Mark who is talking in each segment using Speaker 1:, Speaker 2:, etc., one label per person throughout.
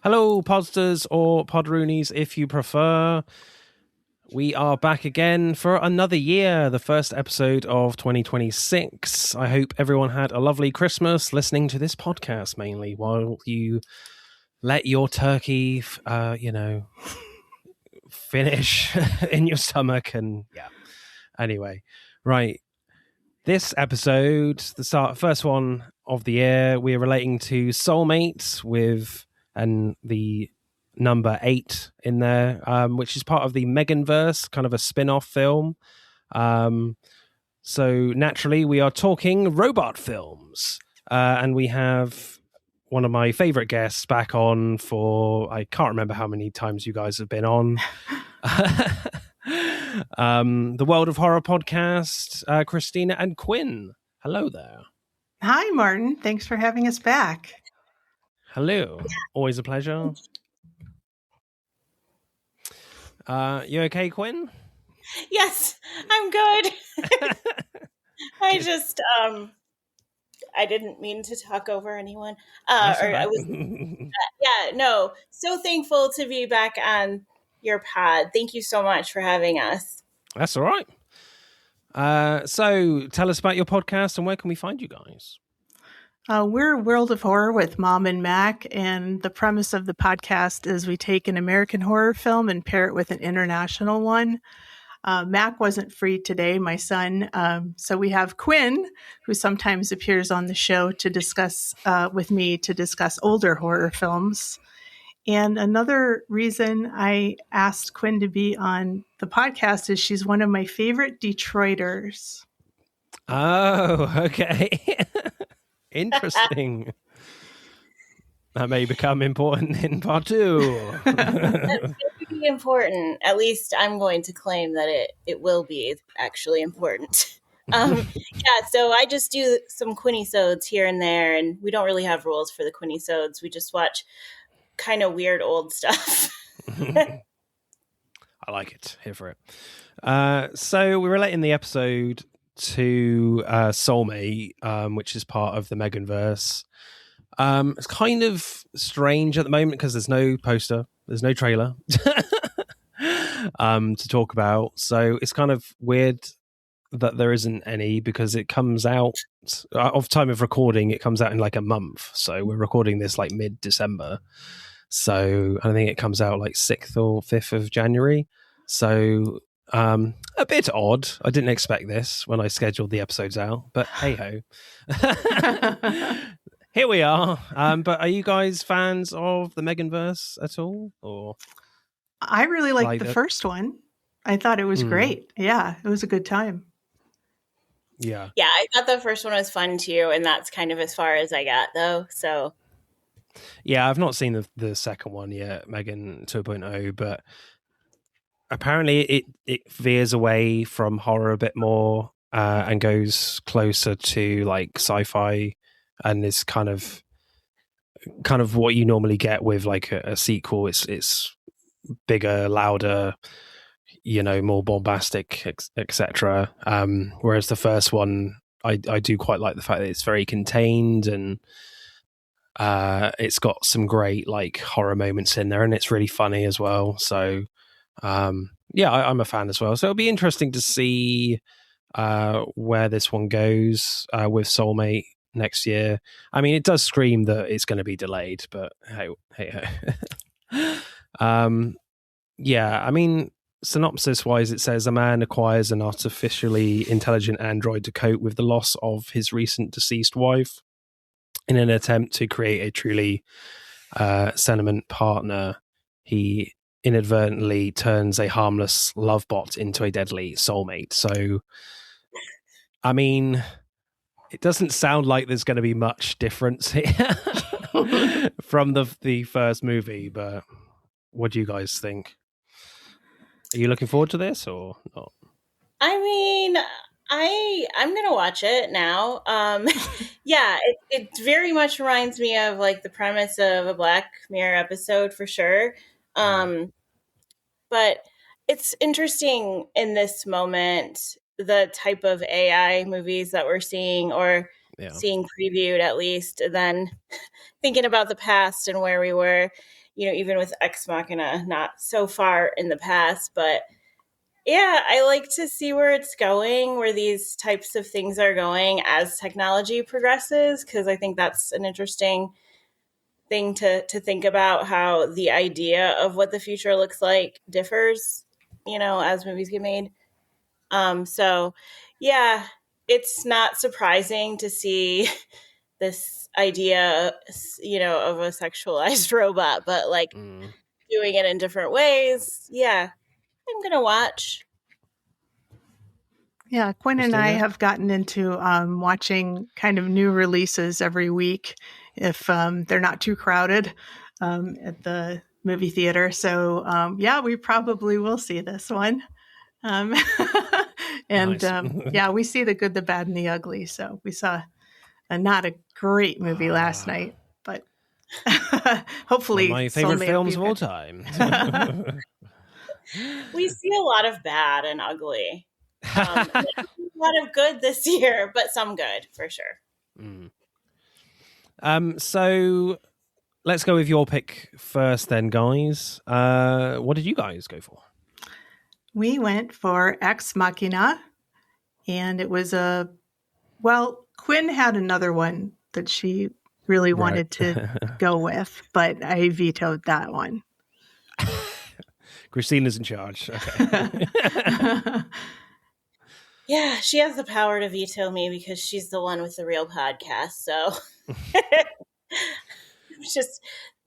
Speaker 1: Hello, podsters or podroonies, if you prefer. We are back again for another year, the first episode of 2026. I hope everyone had a lovely Christmas listening to this podcast, mainly, while you let your turkey, finish in your stomach. And yeah, anyway, right. This episode, first one of the year, we're relating to Soulmate and the number 8 in there, which is part of the Meganverse, kind of a spin-off film. So naturally, we are talking robot films, and we have one of my favorite guests back on for, I can't remember how many times you guys have been on. The World of Horror podcast, Christina and Quinn. Hello there.
Speaker 2: Hi, Martin. Thanks for having us back.
Speaker 1: Hello. Always a pleasure. You okay, Quinn?
Speaker 3: Yes, I'm good. I just, I didn't mean to talk over anyone. I was, no. So thankful to be back on your pod. Thank you so much for having us.
Speaker 1: That's all right. So tell us about your podcast and where can we find you guys?
Speaker 2: We're World of Horror with Mom and Mac, and the premise of the podcast is we take an American horror film and pair it with an international one. Mac wasn't free today, my son, so we have Quinn, who sometimes appears on the show to discuss with me to discuss older horror films. And another reason I asked Quinn to be on the podcast is she's one of my favorite Detroiters.
Speaker 1: Oh, okay. Interesting. That may become important in part 2.
Speaker 3: That's going to be important. At least I'm going to claim that it will be actually important. So I just do some Quinny-sodes here and there, and we don't really have rules for the Quinny-sodes. We just watch kind of weird old stuff.
Speaker 1: I like it. Here for it. So we're relating the episode to Soulmate, which is part of the Meganverse. It's kind of strange at the moment because there's no poster, there's no trailer to talk about. So it's kind of weird that there isn't any because it comes out of time of recording. It comes out in like a month. So we're recording this like mid-December. So I think it comes out like 6th or 5th of January. So a bit odd. I didn't expect this when I scheduled the episodes out, but hey ho. Here we are. But are you guys fans of the Meganverse at all? Or
Speaker 2: I really liked the first one. I thought it was great. Yeah, it was a good time.
Speaker 1: Yeah.
Speaker 3: Yeah, I thought the first one was fun too, and that's kind of as far as I got though. So
Speaker 1: yeah, I've not seen the second one yet, Megan 2.0, but apparently it veers away from horror a bit more and goes closer to like sci-fi, and is kind of what you normally get with like a sequel. It's bigger, louder, more bombastic, etc. Whereas the first one, I do quite like the fact that it's very contained, and it's got some great like horror moments in there, and it's really funny as well. So yeah, I'm a fan as well. So it'll be interesting to see where this one goes with Soulmate next year. I mean, it does scream that it's going to be delayed, but hey. Yeah, I mean, synopsis wise, it says a man acquires an artificially intelligent android to cope with the loss of his recent deceased wife in an attempt to create a truly sentient partner. He inadvertently turns a harmless love bot into a deadly soulmate. So, I mean, it doesn't sound like there's going to be much difference here from the first movie, but what do you guys think? Are you looking forward to this or not?
Speaker 3: I mean, I'm gonna watch it now. Yeah, it very much reminds me of like the premise of a Black Mirror episode for sure. But it's interesting in this moment the type of AI movies that we're seeing, or seeing previewed at least, and then thinking about the past and where we were. even with Ex Machina, not so far in the past, but yeah, I like to see where it's going, where these types of things are going as technology progresses, because I think that's an interesting thing to think about, how the idea of what the future looks like differs, as movies get made. So yeah, it's not surprising to see this idea, of a sexualized robot, but like doing it in different ways. Yeah, I'm going to watch.
Speaker 2: Yeah, Quinn
Speaker 1: Christina?
Speaker 2: and I have gotten into watching kind of new releases every week if they're not too crowded at the movie theater. So yeah, we probably will see this one. And
Speaker 1: Nice.
Speaker 2: yeah, we see the good, the bad, and the ugly. So we saw not a great movie last night, but hopefully
Speaker 1: one of my favorite
Speaker 2: someday it'll
Speaker 1: films
Speaker 2: be
Speaker 1: of all
Speaker 2: good.
Speaker 1: time.
Speaker 3: We see a lot of bad and ugly. A lot of good this year, but some good for sure.
Speaker 1: So let's go with your pick first then, guys. What did you guys go for?
Speaker 2: We went for Ex Machina, and it was Quinn had another one that she really wanted to go with, but I vetoed that one.
Speaker 1: Christina's in charge. Okay.
Speaker 3: Yeah, she has the power to veto me because she's the one with the real podcast. So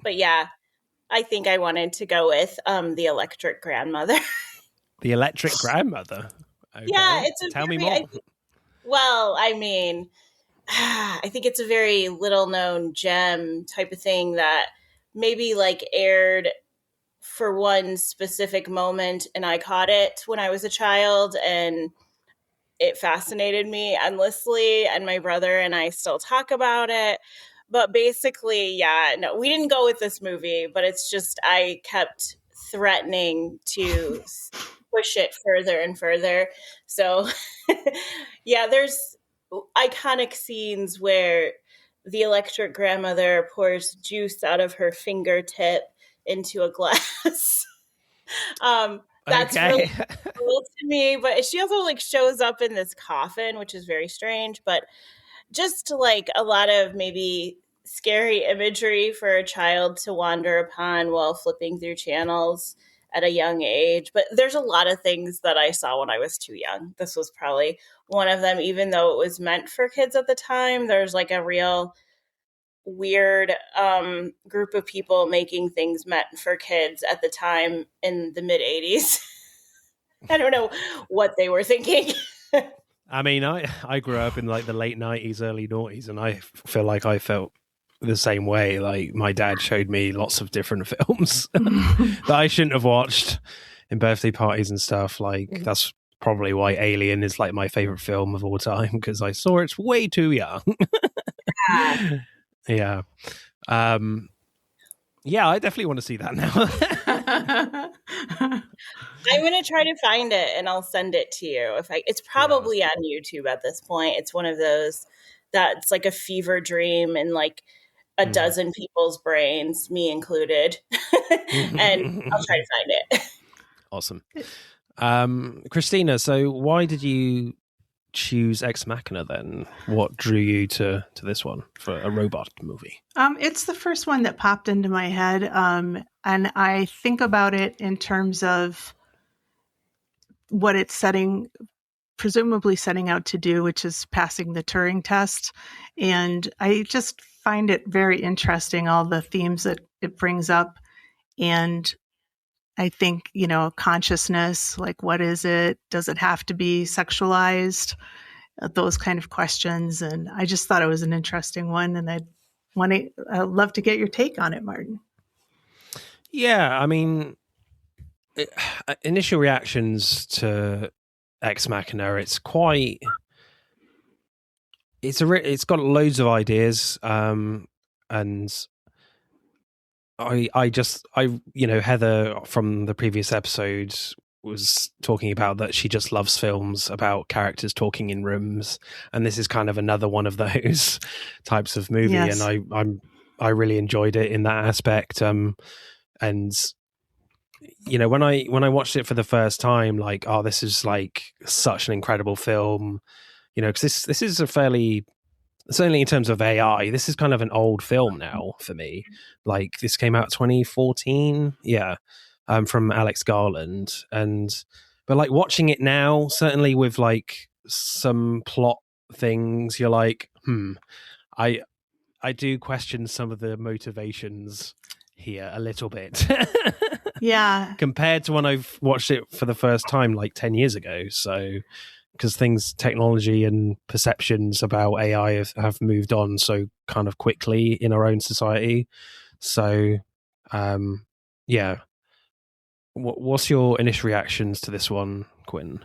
Speaker 3: but yeah, I think I wanted to go with the Electric Grandmother.
Speaker 1: The Electric Grandmother. Okay.
Speaker 3: Yeah, it's
Speaker 1: Tell me more.
Speaker 3: I think it's a very little known gem type of thing that maybe like aired for one specific moment, and I caught it when I was a child, and it fascinated me endlessly, and my brother and I still talk about it. But basically, yeah, no, we didn't go with this movie, but it's just I kept threatening to push it further and further. So yeah, there's iconic scenes where the Electric Grandmother pours juice out of her fingertip into a glass. That's really cool to me, but she also like shows up in this coffin, which is very strange, but just like a lot of maybe scary imagery for a child to wander upon while flipping through channels at a young age. But there's a lot of things that I saw when I was too young. This was probably one of them, even though it was meant for kids at the time. There's like a real weird group of people making things meant for kids at the time in the mid 80s. I don't know what they were thinking.
Speaker 1: I mean, I grew up in like the late 90s, early noughties, and I feel like I felt the same way. Like my dad showed me lots of different films that I shouldn't have watched in birthday parties and stuff. Like that's probably why Alien is like my favorite film of all time, because I saw it way too young. Yeah. Yeah, I definitely want to see that now.
Speaker 3: I'm going to try to find it and I'll send it to you. It's probably on YouTube at this point. It's one of those that's like a fever dream in like a dozen people's brains, me included. And I'll try to find it.
Speaker 1: Awesome. Christina, so why did you choose Ex Machina then? What drew you to this one for a robot movie?
Speaker 2: It's the first one that popped into my head. And I think about it in terms of what it's presumably setting out to do, which is passing the Turing test. And I just find it very interesting, all the themes that it brings up. And I think, consciousness, like what is it? Does it have to be sexualized? Those kind of questions. And I just thought it was an interesting one. And I'd love to get your take on it, Martin.
Speaker 1: Yeah, I mean, initial reactions to Ex Machina, it's got loads of ideas, and Heather from the previous episode was talking about that she just loves films about characters talking in rooms, and this is kind of another one of those types of movie. Yes. And I really enjoyed it in that aspect. And when I watched it for the first time, like, oh, this is like such an incredible film, because this is a fairly, certainly in terms of AI, this is kind of an old film now for me. Like, this came out 2014, from Alex Garland, but like watching it now, certainly with like some plot things, you're like, I do question some of the motivations here a little bit.
Speaker 2: Yeah.
Speaker 1: Compared to when I've watched it for the first time like 10 years ago. So, because technology and perceptions about AI have moved on so kind of quickly in our own society. So, what's your initial reactions to this one, Quinn?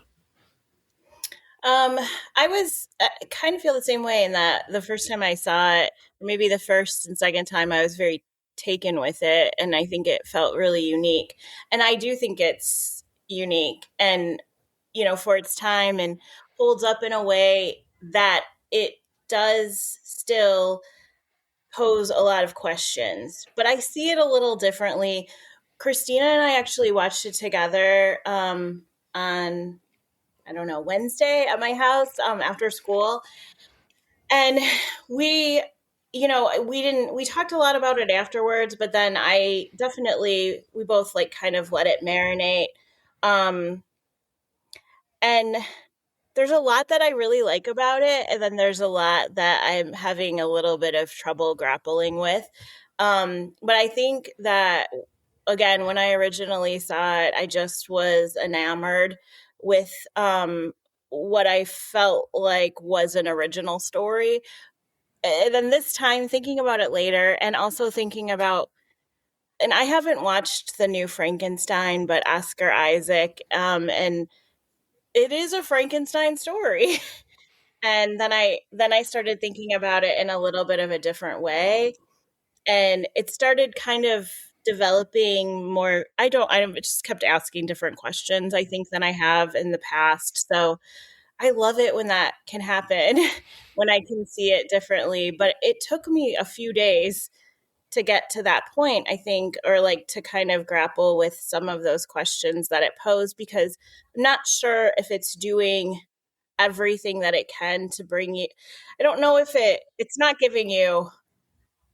Speaker 3: I was kind of feel the same way in that the first time I saw it, or maybe the first and second time, I was very taken with it, and I think it felt really unique. And I do think it's unique, and for its time, and holds up in a way that it does still pose a lot of questions. But I see it a little differently. Christina and I actually watched it together on, I don't know, Wednesday at my house after school. And we talked a lot about it afterwards, but then we both like kind of let it marinate. And there's a lot that I really like about it, and then there's a lot that I'm having a little bit of trouble grappling with. But I think that, again, when I originally saw it, I just was enamored with what I felt like was an original story. And then this time, thinking about it later, and also thinking about, and I haven't watched the new Frankenstein, but Oscar Isaac, and it is a Frankenstein story. And then I started thinking about it in a little bit of a different way, and it started kind of developing more. I just kept asking different questions, I think, than I have in the past. So I love it when that can happen, when I can see it differently. But it took me a few days to get to that point, I think, or like to kind of grapple with some of those questions that it posed, because I'm not sure if it's doing everything that it can to bring you. I don't know if it's not giving you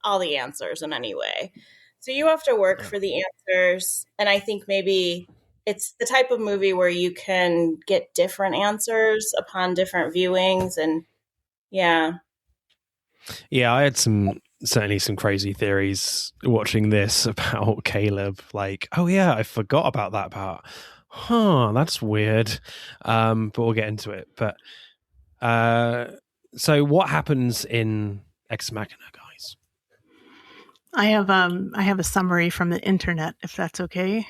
Speaker 3: all the answers in any way. So you have to work for the answers. And I think maybe it's the type of movie where you can get different answers upon different viewings. And yeah.
Speaker 1: Yeah, I had certainly some crazy theories watching this about Caleb. Like, oh yeah, I forgot about that part. Huh, that's weird. But we'll get into it. But so what happens in Ex Machina, guys?
Speaker 2: I have a summary from the internet, if that's okay.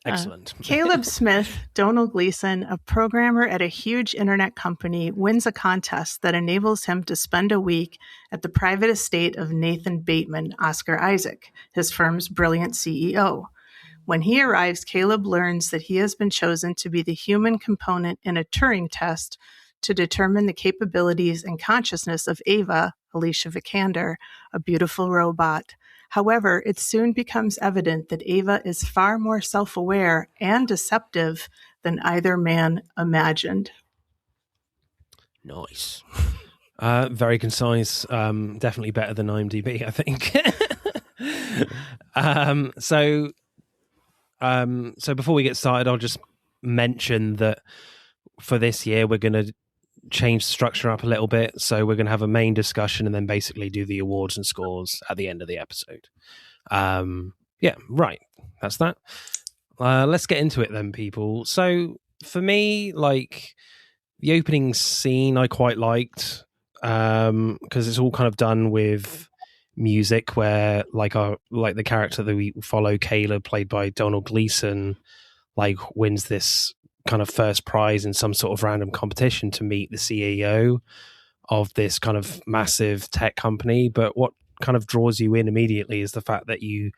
Speaker 1: Excellent.
Speaker 2: Caleb Smith, Donald Gleason, a programmer at a huge internet company, wins a contest that enables him to spend a week at the private estate of Nathan Bateman, Oscar Isaac, his firm's brilliant CEO. When he arrives, Caleb learns that he has been chosen to be the human component in a Turing test to determine the capabilities and consciousness of Ava, Alicia Vikander, a beautiful robot. However, it soon becomes evident that Ava is far more self-aware and deceptive than either man imagined.
Speaker 1: Nice. Very concise. Definitely better than IMDb, I think. So before we get started, I'll just mention that for this year, we're going to change the structure up a little bit. So we're going to have a main discussion and then basically do the awards and scores at the end of the episode. Right. That's that. Let's get into it then, people. So for me, like, the opening scene I quite liked, because it's all kind of done with music, where like the character that we follow, Caleb, played by Donald Gleason, like wins this kind of first prize in some sort of random competition to meet the CEO of this kind of massive tech company. But what kind of draws you in immediately is the fact that you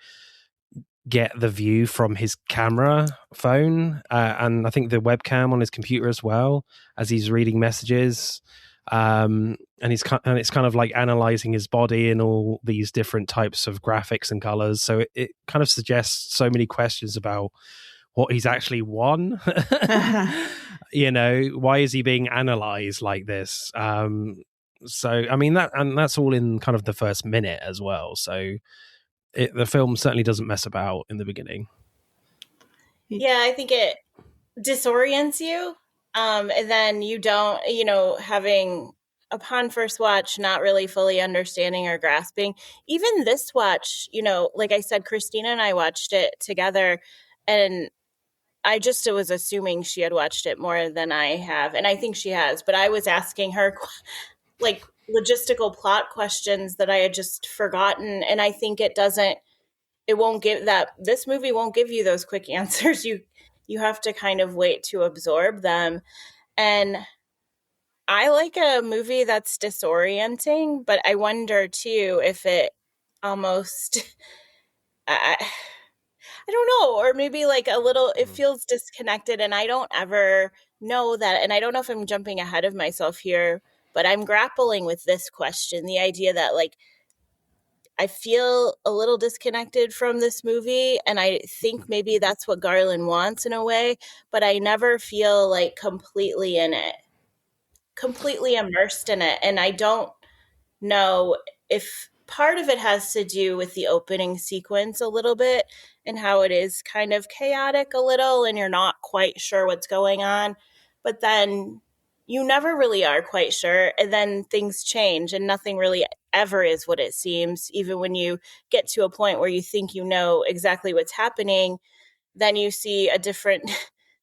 Speaker 1: get the view from his camera phone, and I think the webcam on his computer as well, as he's reading messages. and it's kind of like analyzing his body in all these different types of graphics and colors. So it kind of suggests so many questions about what he's actually won. Why is he being analyzed like this? So I mean that's all in kind of the first minute as well. So the film certainly doesn't mess about in the beginning.
Speaker 3: Yeah, I think it disorients you. And then you don't, having upon first watch, not really fully understanding or grasping. Even this watch, like I said, Christina and I watched it together, and I just was assuming she had watched it more than I have. And I think she has, but I was asking her like logistical plot questions that I had just forgotten. And I think this movie won't give you those quick answers. You have to kind of wait to absorb them. And I like a movie that's disorienting, but I wonder too if it almost, I don't know, or maybe like a little, it feels disconnected, and I don't ever know that. And I don't know if I'm jumping ahead of myself here, but I'm grappling with this question, the idea that like, I feel a little disconnected from this movie, and I think maybe that's what Garland wants in a way, but I never feel like completely in it, completely immersed in it. And I don't know if part of it has to do with the opening sequence a little bit and how it is kind of chaotic a little, and you're not quite sure what's going on, but then you never really are quite sure, and then things change, and nothing really ever is what it seems. Even when you get to a point where you think you know exactly what's happening, then you see a different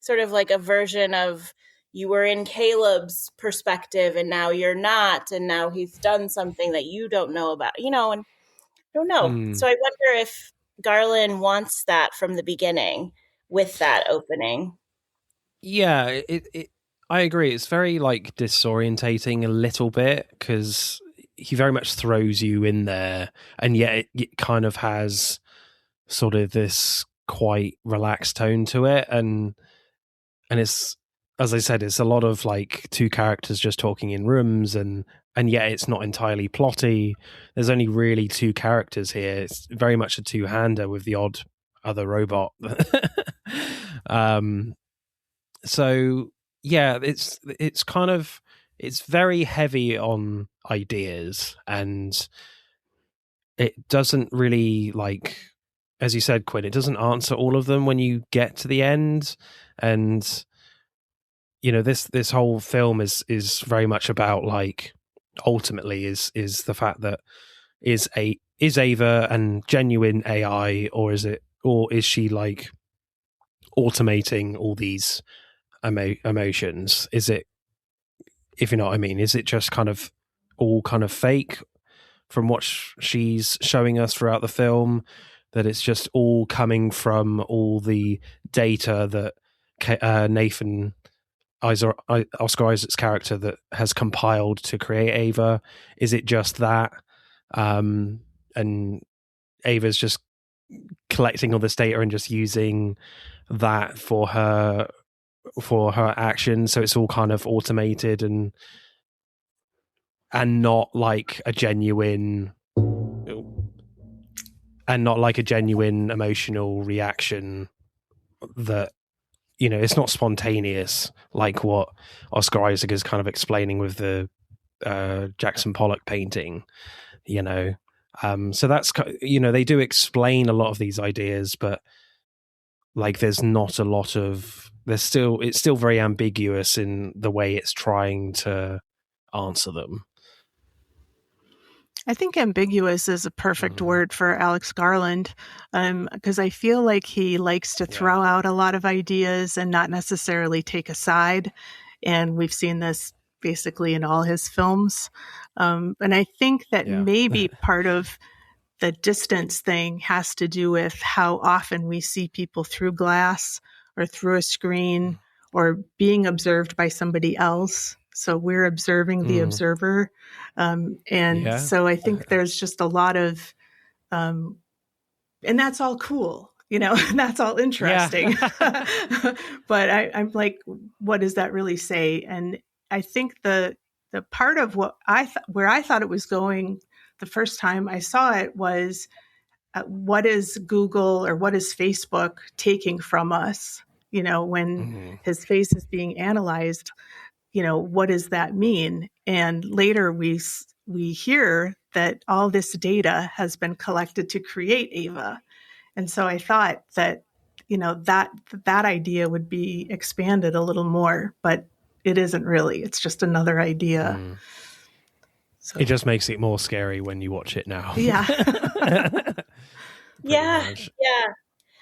Speaker 3: sort of like a version of, you were in Caleb's perspective and now you're not, and now he's done something that you don't know about, and I don't know. So I wonder if Garland wants that from the beginning with that opening.
Speaker 1: Yeah, I agree. It's very like disorientating a little bit because he very much throws you in there, and yet it kind of has sort of this quite relaxed tone to it, and it's, as I said, it's a lot of like two characters just talking in rooms, and yet it's not entirely plotty. There's only really two characters here. It's very much a two-hander with the odd other robot. So yeah, it's kind of, it's very heavy on ideas, and it doesn't really, like, as you said, Quinn, it doesn't answer all of them when you get to the end. And this whole film is very much about, like, ultimately is the fact that is Ava a genuine AI, or is she like automating all these emotions? Is it, if you know what I mean, is it just kind of all kind of fake from what she's showing us throughout the film, that it's just all coming from all the data that Nathan Oscar Isaac's character that has compiled to create Ava? Is it just that, and Ava's just collecting all this data and just using that for her actions, so it's all kind of automated and not like a genuine emotional reaction, that it's not spontaneous like what Oscar Isaac is kind of explaining with the Jackson Pollock painting. So that's, they do explain a lot of these ideas, but like there's not a lot of, it's still very ambiguous in the way it's trying to answer them.
Speaker 2: I think ambiguous is a perfect word for Alex Garland, because I feel like he likes to throw out a lot of ideas and not necessarily take a side. And we've seen this basically in all his films. And I think that maybe part of the distance thing has to do with how often we see people through glass or through a screen or being observed by somebody else. So we're observing the observer. So I think there's just a lot of, and that's all cool, that's all interesting. But I'm like, what does that really say? And I think the the part of what where I thought it was going the first time I saw it was, what is Google or what is Facebook taking from us? When his face is being analyzed, what does that mean? And later we hear that all this data has been collected to create Ava. And so I thought that, that idea would be expanded a little more, but it isn't really. It's just another idea.
Speaker 1: So, it just makes it more scary when you watch it now.
Speaker 2: Yeah.
Speaker 3: Yeah.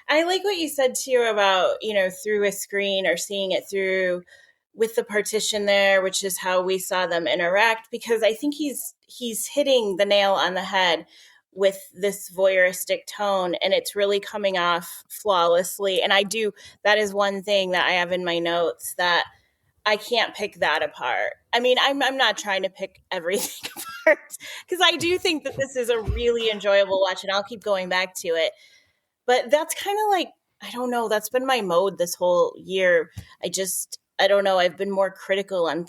Speaker 3: I like what you said too about, through a screen or seeing it through with the partition there, which is how we saw them interact, because I think he's hitting the nail on the head with this voyeuristic tone, and it's really coming off flawlessly. And that is one thing that I have in my notes that I can't pick that apart. I mean, I'm not trying to pick everything apart, because I do think that this is a really enjoyable watch, and I'll keep going back to it. But that's kind of like, I don't know, that's been my mode this whole year. I don't know, I've been more critical on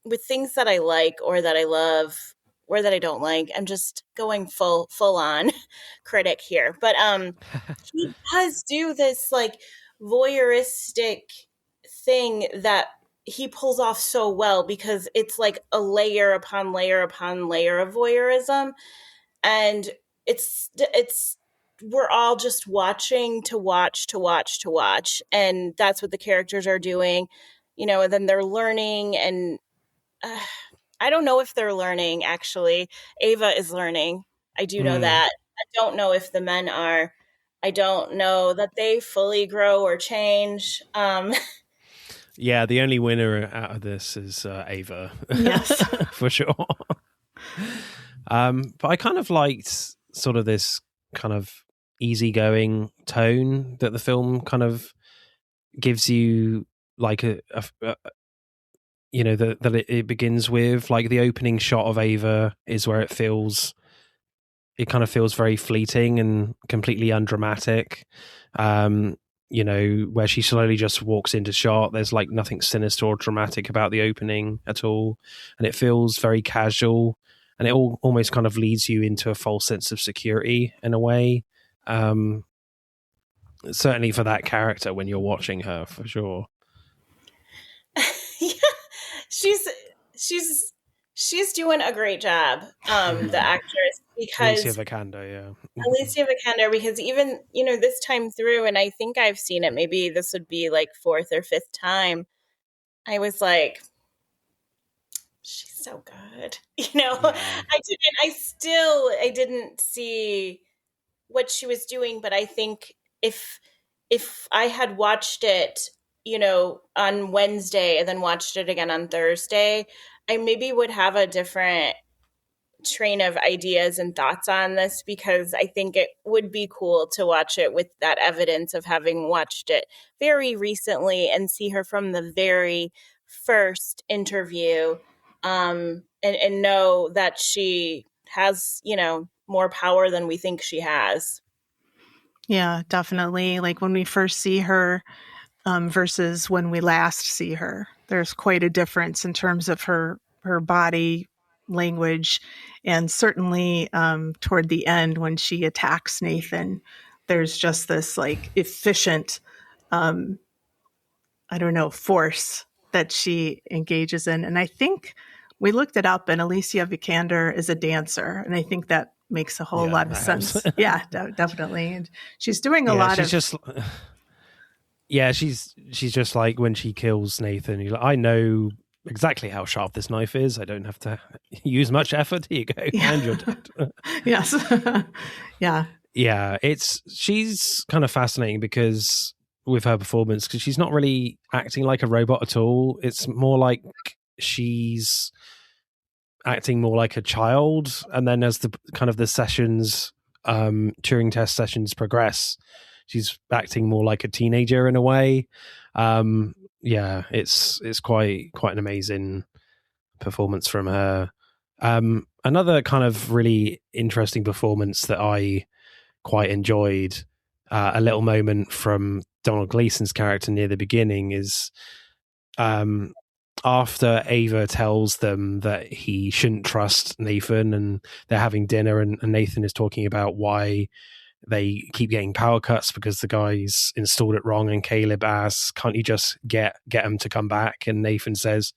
Speaker 3: with things that I like or that I love or that I don't like. I'm just going full on critic here. But he does do this like voyeuristic thing that he pulls off so well, because it's like a layer upon layer upon layer of voyeurism. And it's we're all just watching to watch. And that's what the characters are doing, and then they're learning. And I don't know if they're learning, actually. Ava is learning. I do know that. I don't know if the men are. I don't know that they fully grow or change.
Speaker 1: Yeah, the only winner out of this is Ava.
Speaker 2: Yes.
Speaker 1: For sure. But I kind of liked sort of this kind of easygoing tone that the film kind of gives you, like that it begins with. Like the opening shot of Ava is where it kind of feels very fleeting and completely undramatic. Where she slowly just walks into shot. There's like nothing sinister or dramatic about the opening at all, and it feels very casual, and it almost kind of leads you into a false sense of security in a way. Certainly for that character when you're watching her, for sure.
Speaker 3: Yeah, she's doing a great job, the actress, because
Speaker 1: Alicia Vikander,
Speaker 3: because even this time through, and I think I've seen it, maybe this would be like fourth or fifth time, I was like, she's so good. Yeah. I didn't see what she was doing, but I think if I had watched it, on Wednesday and then watched it again on Thursday, I maybe would have a different train of ideas and thoughts on this, because I think it would be cool to watch it with that evidence of having watched it very recently and see her from the very first interview, and know that she has, more power than we think she has.
Speaker 2: Yeah, definitely. Like when we first see her versus when we last see her, there's quite a difference in terms of her body language. And certainly toward the end when she attacks Nathan, there's just this like efficient, force that she engages in. And I think we looked it up, and Alicia Vikander is a dancer. And I think that makes a whole lot of sense. Yeah, definitely. And she's doing a lot of...
Speaker 1: she's just like when she kills Nathan, you're like, I know exactly how sharp this knife is. I don't have to use much effort. Here you go. Yeah. And you're dead.
Speaker 2: Yes. Yeah.
Speaker 1: Yeah, she's kind of fascinating because with her performance, because she's not really acting like a robot at all. It's more like she's acting more like a child, and then as the kind of the sessions, Turing test sessions progress, she's acting more like a teenager in a way. It's quite an amazing performance from her. Another kind of really interesting performance that I quite enjoyed, a little moment from Donald Gleason's character near the beginning, is after Ava tells them that he shouldn't trust Nathan, and they're having dinner, and Nathan is talking about why they keep getting power cuts because the guys installed it wrong, and Caleb asks, can't you just get him to come back? And Nathan says,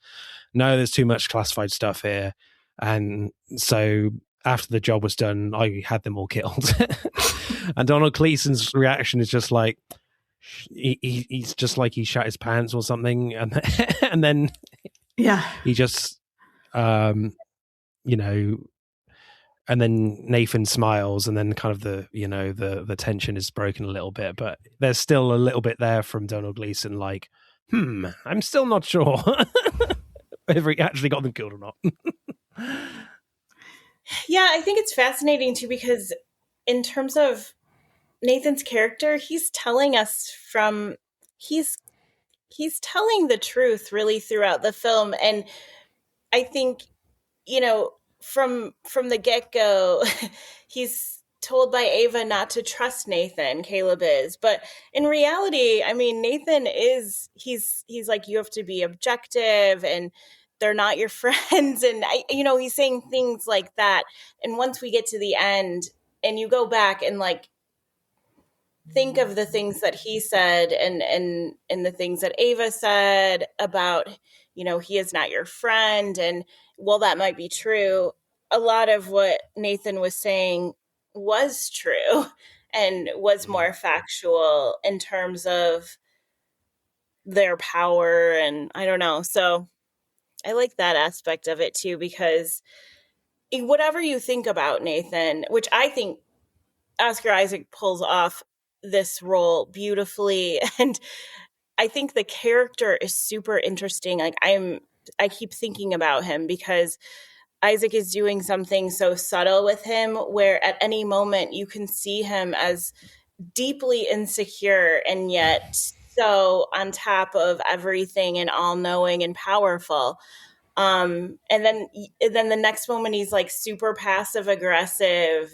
Speaker 1: no, there's too much classified stuff here. And so after the job was done, I had them all killed. And Donald Gleason's reaction is just like, he's just like he shat his pants or something, and then he just and then Nathan smiles, and then kind of the tension is broken a little bit, but there's still a little bit there from Donald Gleason, like, I'm still not sure whether he actually got them killed or not.
Speaker 3: Yeah, I think it's fascinating too, because in terms of Nathan's character, he's telling us he's telling the truth really throughout the film. And I think, from the get-go, he's told by Ava not to trust Nathan, Caleb is. But in reality, I mean, Nathan he's like, you have to be objective, and they're not your friends. And, he's saying things like that. And once we get to the end and you go back and like, think of the things that he said and the things that Ava said about, he is not your friend. And while that might be true, a lot of what Nathan was saying was true and was more factual in terms of their power. And I don't know. So I like that aspect of it too, because whatever you think about Nathan, which I think Oscar Isaac pulls off this role beautifully, and I think the character is super interesting. Like I keep thinking about him because Isaac is doing something so subtle with him, where at any moment you can see him as deeply insecure and yet so on top of everything and all-knowing and powerful. And then the next moment he's like super passive aggressive,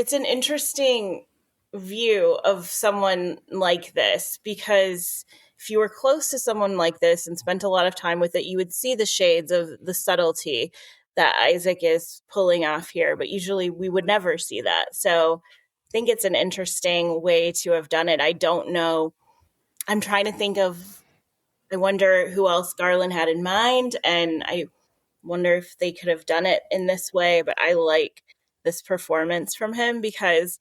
Speaker 3: it's an interesting view of someone like this, because if you were close to someone like this and spent a lot of time with it, you would see the shades of the subtlety that Isaac is pulling off here, but usually we would never see that. So I think it's an interesting way to have done it. I don't know. I'm trying to think of, I wonder who else Garland had in mind, and I wonder if they could have done it in this way, but I like this performance from him because,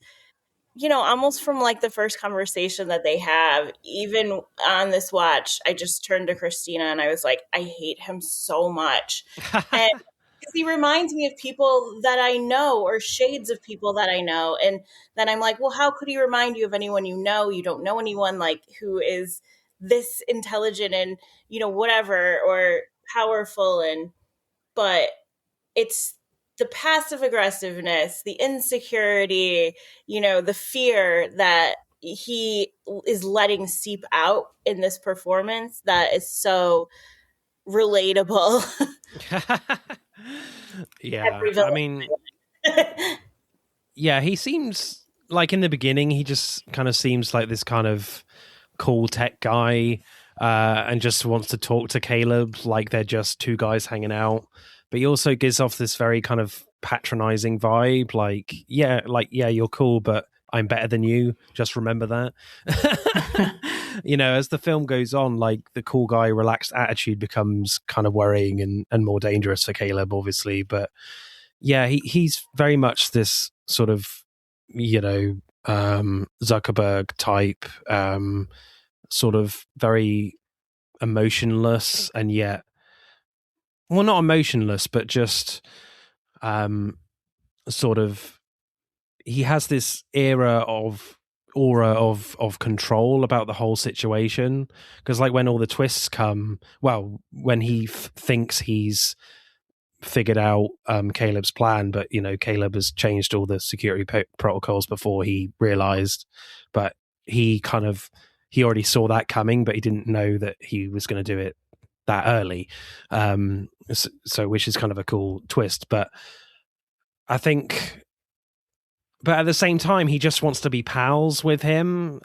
Speaker 3: almost from like the first conversation that they have, even on this watch, I just turned to Christina and I was like, I hate him so much. And because he reminds me of people that I know, or shades of people that I know. And then I'm like, well, how could he remind you of anyone you know? You don't know anyone like who is this intelligent and, whatever, or powerful. But it's the passive aggressiveness, the insecurity, the fear that he is letting seep out in this performance that is so relatable.
Speaker 1: Yeah, I mean, yeah, he seems like in the beginning, he just kind of seems like this kind of cool tech guy, and just wants to talk to Caleb like they're just two guys hanging out. But he also gives off this very kind of patronizing vibe, like, yeah, you're cool, but I'm better than you. Just remember that. As the film goes on, like the cool guy, relaxed attitude becomes kind of worrying and more dangerous for Caleb, obviously. But yeah, he's very much this sort of, Zuckerberg type, sort of very emotionless, and yet, well, not emotionless, but just sort of, he has this aura of control about the whole situation. Because like when all the twists come, well, when he thinks he's figured out Caleb's plan, but Caleb has changed all the security protocols before he realized, but he already saw that coming, but he didn't know that he was going to do it that early, so which is kind of a cool twist. But I think but at the same time, he just wants to be pals with him,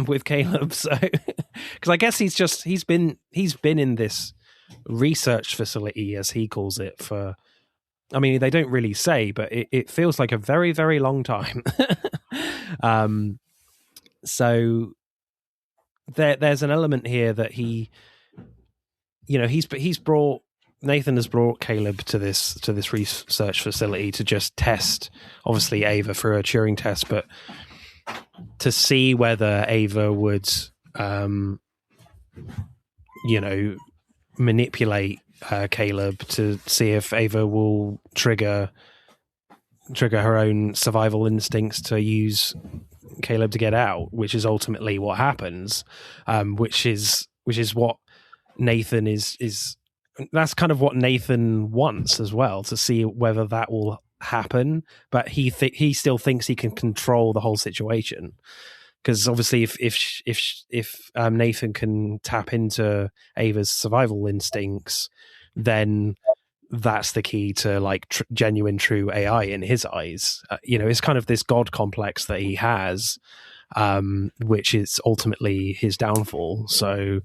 Speaker 1: with Caleb. So, because I guess he's been in this research facility, as he calls it, for. I mean, they don't really say, but it feels like a very, very long time. So there's an element here that he's brought. Nathan has brought Caleb to this research facility to just test, obviously, Ava for a Turing test, but to see whether Ava would, manipulate Caleb, to see if Ava will trigger her own survival instincts to use Caleb to get out, which is ultimately what happens, which is what Nathan is. That's kind of what Nathan wants as well, to see whether that will happen. But he still thinks he can control the whole situation, because obviously, if Nathan can tap into Ava's survival instincts, then that's the key to like genuine, true AI in his eyes. It's kind of this god complex that he has, which is ultimately his downfall. So.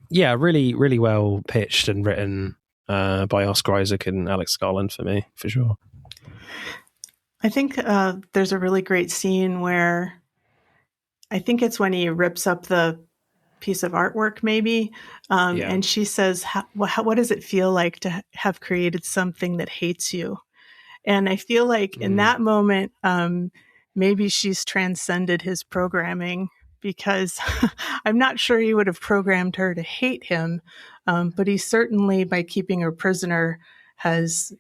Speaker 1: Yeah, really, really well pitched and written by Oscar Isaac and Alex Garland for me, for sure.
Speaker 2: I think there's a really great scene where I think it's when he rips up the piece of artwork, maybe, and she says, what does it feel like to have created something that hates you? And I feel like in that moment, maybe she's transcended his programming, because I'm not sure he would have programmed her to hate him, but he certainly, by keeping her prisoner, has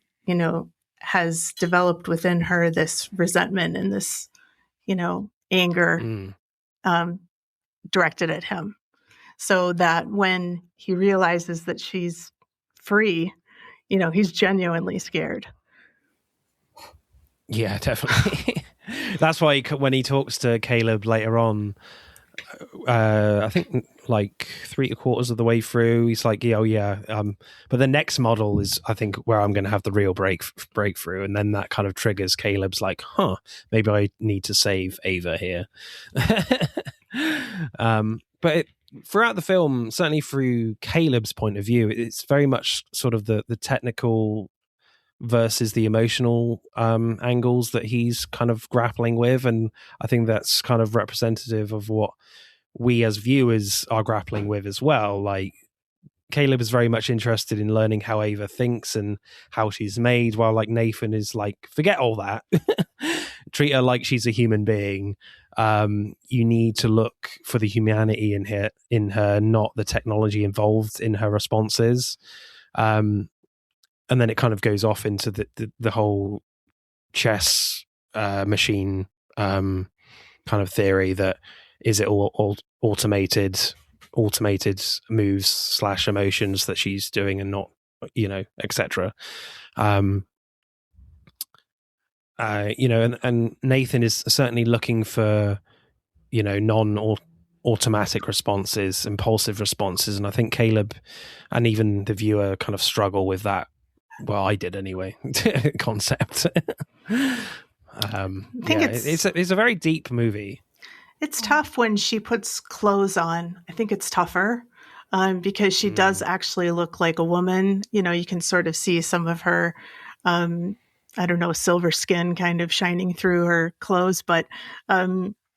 Speaker 2: developed within her this resentment and this, anger directed at him, so that when he realizes that she's free, he's genuinely scared.
Speaker 1: Yeah, definitely. That's why when he talks to Caleb later on, I think like 3/4 of the way through, he's like, but the next model is, I think, where I'm going to have the real breakthrough, and then that kind of triggers Caleb's like, maybe I need to save Ava here. But throughout the film, certainly through Caleb's point of view, it's very much sort of the technical versus the emotional angles that he's kind of grappling with, and I think that's kind of representative of what we as viewers are grappling with as well. Like, Caleb is very much interested in learning how Ava thinks and how she's made, while like Nathan is like, forget all that. Treat her like she's a human being. You need to look for the humanity in her, not the technology involved in her responses. And then it kind of goes off into the whole chess machine kind of theory, that is it all automated moves / emotions that she's doing, and not, etc. And Nathan is certainly looking for, non-automatic responses, impulsive responses, and I think Caleb and even the viewer kind of struggle with that. Well, I did anyway. Concept. I think it's a very deep movie.
Speaker 2: It's tough when she puts clothes on. I think it's tougher because she does actually look like a woman. You can sort of see some of her, silver skin kind of shining through her clothes, but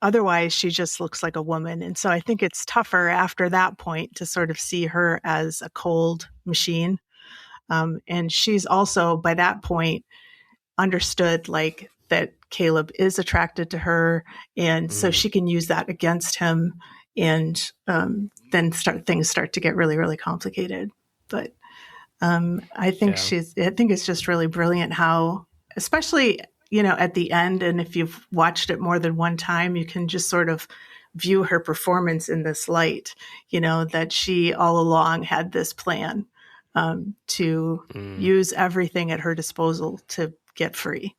Speaker 2: otherwise she just looks like a woman. And so I think it's tougher after that point to sort of see her as a cold machine. And she's also, by that point, understood like that Caleb is attracted to her, and so she can use that against him, and then things start to get really, really complicated. But I think it's just really brilliant how, especially at the end, and if you've watched it more than one time, you can just sort of view her performance in this light. That she all along had this plan to use everything at her disposal to get free.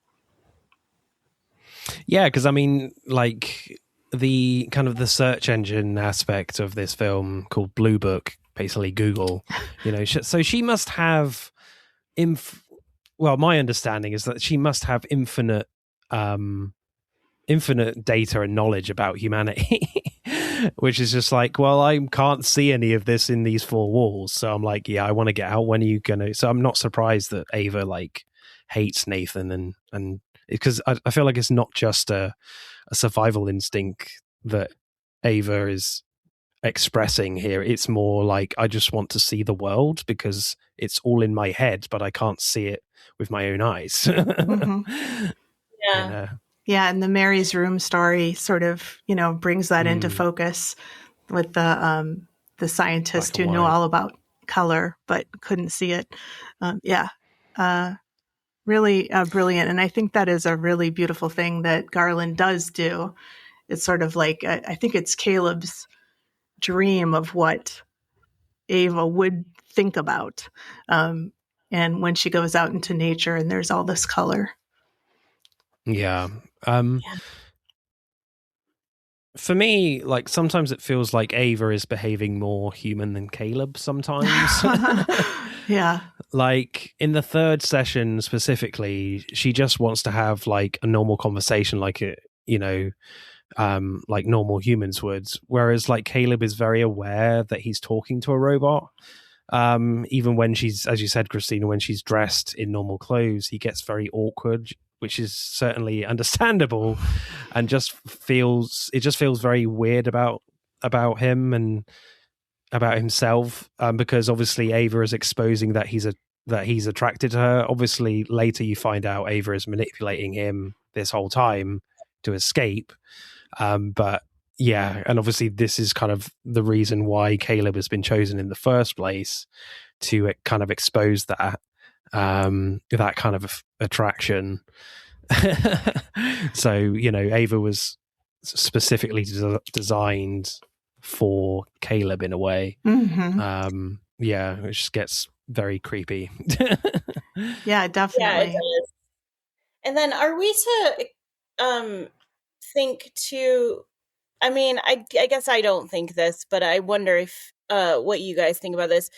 Speaker 1: Yeah, because I mean, like, the kind of the search engine aspect of this film, called Blue Book, basically Google, so she must have my understanding is that she must have infinite infinite data and knowledge about humanity, which is just like, well, I can't see any of this in these four walls. So I'm like, yeah, I want to get out. When are you going to? So I'm not surprised that Ava like hates Nathan, and because I feel like it's not just a survival instinct that Ava is expressing here. It's more like, I just want to see the world because it's all in my head, but I can't see it with my own eyes.
Speaker 2: Mm-hmm.
Speaker 3: Yeah.
Speaker 2: And the Mary's room story sort of, brings that into focus with the scientist who knew all about color but couldn't see it. Really brilliant. And I think that is a really beautiful thing that Garland does do. It's sort of like, I think it's Caleb's dream of what Ava would think about. And when she goes out into nature and there's all this color.
Speaker 1: Yeah. For me, like, sometimes it feels like Ava is behaving more human than Caleb sometimes.
Speaker 2: Yeah.
Speaker 1: Like in the third session specifically, she just wants to have like a normal conversation, like like normal humans would. Whereas like Caleb is very aware that he's talking to a robot. Even when she's, as you said, Christina, when she's dressed in normal clothes, he gets very awkward, which is certainly understandable, and just feels very weird about him and about himself, because obviously Ava is exposing that he's attracted to her. Obviously, later you find out Ava is manipulating him this whole time to escape. But yeah, and obviously this is kind of the reason why Caleb has been chosen in the first place, to kind of expose that kind of attraction. So, Ava was specifically designed for Caleb in a way.
Speaker 2: Mm-hmm.
Speaker 1: It just gets very creepy.
Speaker 2: Yeah, definitely. Yeah, it does.
Speaker 3: And then are we to think to, I mean, I guess I don't think this, but I wonder if what you guys think about this.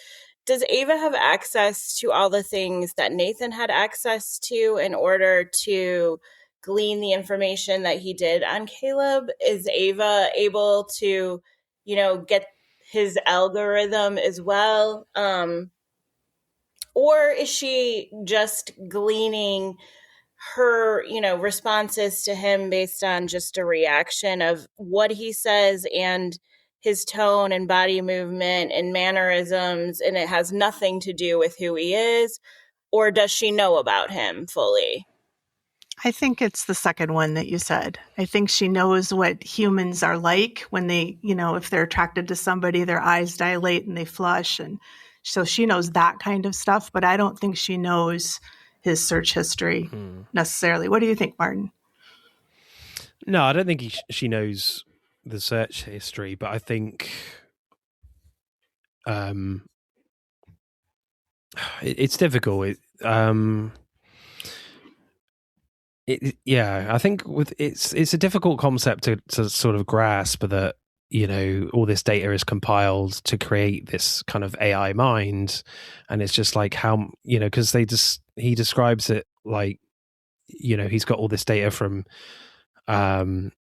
Speaker 3: Does Ava have access to all the things that Nathan had access to in order to glean the information that he did on Caleb? Is Ava able to, get his algorithm as well? Or is she just gleaning her, responses to him based on just a reaction of what he says and his tone and body movement and mannerisms, and it has nothing to do with who he is? Or does she know about him fully?
Speaker 2: I think it's the second one that you said. I think she knows what humans are like when they, if they're attracted to somebody, their eyes dilate and they flush. And so she knows that kind of stuff, but I don't think she knows his search history necessarily. What do you think, Martin?
Speaker 1: No, I don't think she knows the search history, but I think it's difficult. I think it's a difficult concept to sort of grasp, that all this data is compiled to create this kind of AI mind, and it's just like how, because he describes it like, he's got all this data from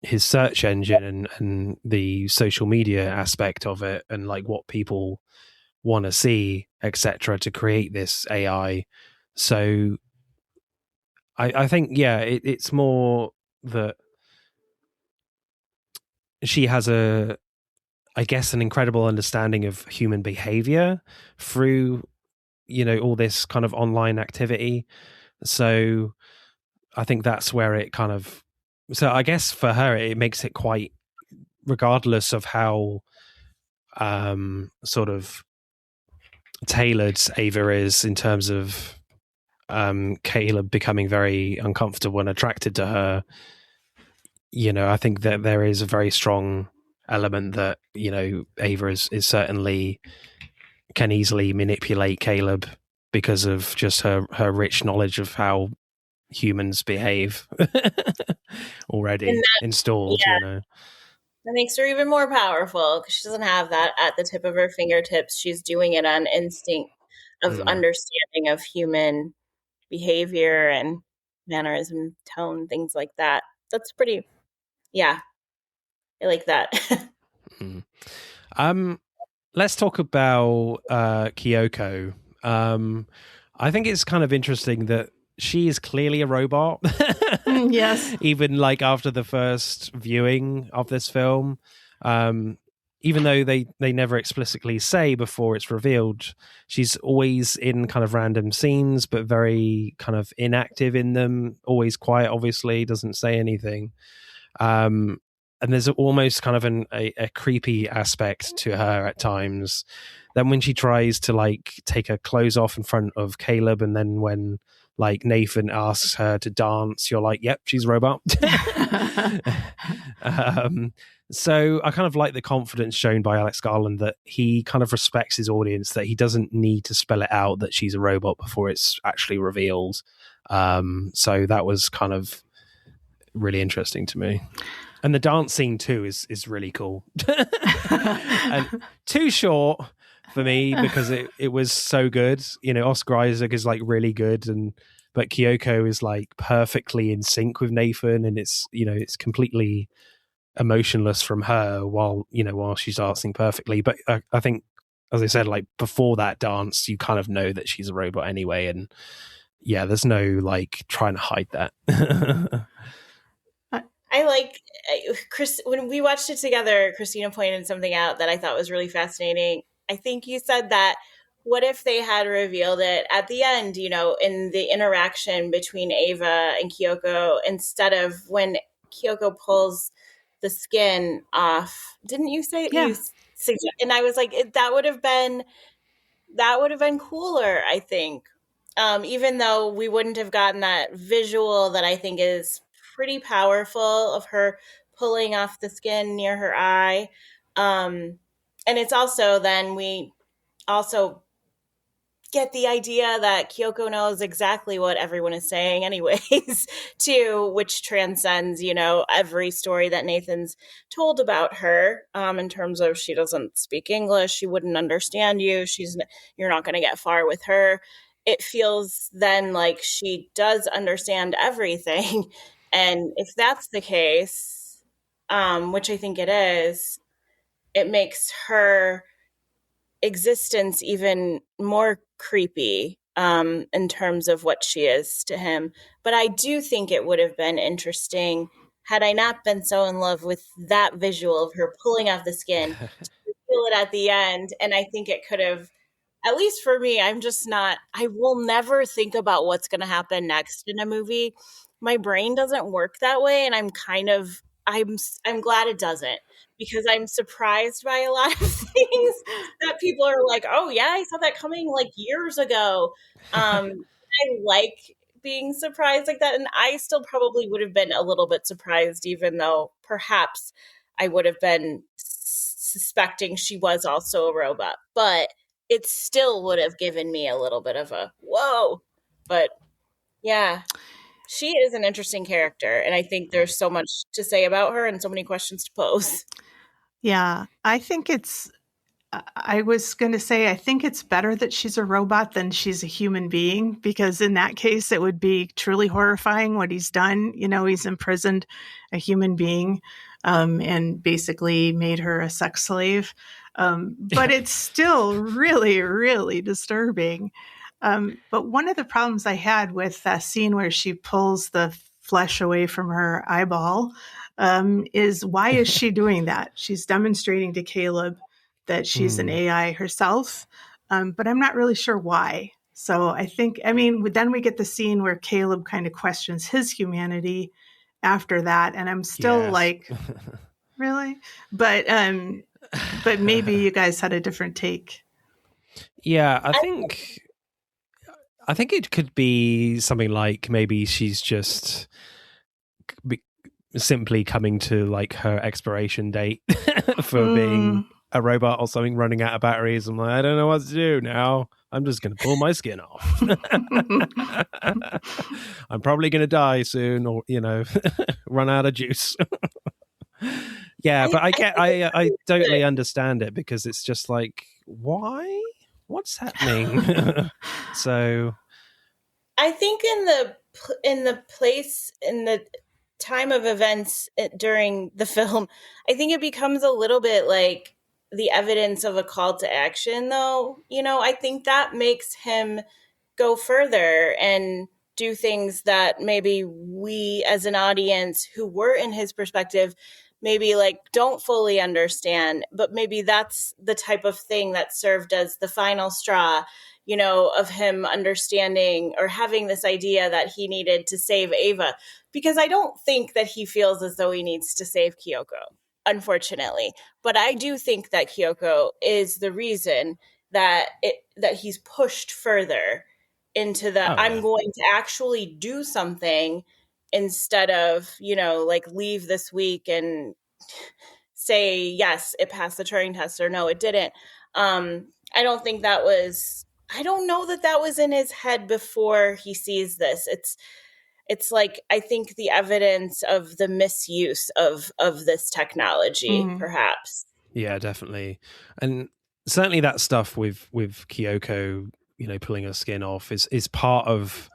Speaker 1: his search engine and the social media aspect of it, and like what people want to see, etc., to create this AI. So I think, it's more that she has an incredible understanding of human behavior through, all this kind of online activity. So I think that's where it kind of, so I guess for her, it makes it quite, regardless of how sort of tailored Ava is in terms of Caleb becoming very uncomfortable and attracted to her, I think that there is a very strong element that, Ava is certainly can easily manipulate Caleb because of just her rich knowledge of how humans behave already installed.
Speaker 3: That makes her even more powerful, because she doesn't have that at the tip of her fingertips. She's doing it on instinct of understanding of human behavior and mannerism, tone, things like that. That's pretty, I like that.
Speaker 1: Let's talk about Kyoko. I think it's kind of interesting that she is clearly a robot.
Speaker 2: Yes.
Speaker 1: Even like after the first viewing of this film, even though they never explicitly say before it's revealed, she's always in kind of random scenes, but very kind of inactive in them, always quiet, obviously, doesn't say anything. And there's almost kind of a creepy aspect to her at times. Then when she tries to like take her clothes off in front of Caleb, and then when like Nathan asks her to dance, you're like, yep, she's a robot. So I kind of like the confidence shown by Alex Garland that he kind of respects his audience, that he doesn't need to spell it out that she's a robot before it's actually revealed. So that was kind of really interesting to me. And the dance scene too is really cool. And too short for me because it was so good. You know, Oscar Isaac is like really good, but Kyoko is like perfectly in sync with Nathan, and it's completely emotionless from her while she's dancing perfectly. But I think, as I said, like before that dance, you kind of know that she's a robot anyway, and yeah, there's no like trying to hide that.
Speaker 3: I like Chris when we watched it together. Christina pointed something out that I thought was really fascinating. I think you said that what if they had revealed it at the end, in the interaction between Ava and Kyoko, instead of when Kyoko pulls the skin off? Didn't you say?
Speaker 2: Yeah.
Speaker 3: And I was like, that would have been cooler, I think. Even though we wouldn't have gotten that visual that I think is pretty powerful of her pulling off the skin near her eye. And it's also then we also get the idea that Kyoko knows exactly what everyone is saying anyways, too, which transcends, every story that Nathan's told about her, in terms of she doesn't speak English, she wouldn't understand you, you're not going to get far with her. It feels then like she does understand everything. And if that's the case, which I think it is, it makes her existence even more creepy, in terms of what she is to him. But I do think it would have been interesting had I not been so in love with that visual of her pulling off the skin to feel it at the end. And I think it could have, at least for me, I will never think about what's going to happen next in a movie. My brain doesn't work that way. And I'm glad it doesn't, because I'm surprised by a lot of things that people are like, oh yeah, I saw that coming like years ago. I like being surprised like that. And I still probably would have been a little bit surprised, even though perhaps I would have been suspecting she was also a robot, but it still would have given me a little bit of a whoa. But yeah, she is an interesting character, and I think there's so much to say about her and so many questions to pose.
Speaker 2: Yeah, I was going to say, I think it's better that she's a robot than she's a human being, because in that case, it would be truly horrifying what he's done. He's imprisoned a human being, and basically made her a sex slave. But it's still really, really disturbing. But one of the problems I had with that scene where she pulls the flesh away from her eyeball, is why is she doing that? She's demonstrating to Caleb that she's an AI herself, but I'm not really sure why. So then we get the scene where Caleb kind of questions his humanity after that, and I'm still like, really? But maybe you guys had a different take.
Speaker 1: Yeah, I think it could be something like maybe she's just simply coming to like her expiration date for being a robot or something, running out of batteries. I'm like, I don't know what to do now. I'm just going to pull my skin off. I'm probably going to die soon, or run out of juice. Yeah, but I totally understand it, because it's just like, why? What's happening? So
Speaker 3: I think in the in the place, in the time of events during the film, I think it becomes a little bit like the evidence of a call to action, though. I think that makes him go further and do things that maybe we as an audience who were in his perspective maybe like don't fully understand, but maybe that's the type of thing that served as the final straw, of him understanding or having this idea that he needed to save Ava, because I don't think that he feels as though he needs to save Kyoko, unfortunately. But I do think that Kyoko is the reason that he's pushed further into the I'm going to actually do something instead of, like leave this week and say, yes, it passed the Turing test, or no, it didn't. I don't think that was, I don't know that that was in his head before he sees this. It's like, I think the evidence of the misuse of this technology, perhaps.
Speaker 1: Yeah, definitely. And certainly that stuff with Kyoko, pulling her skin off is part of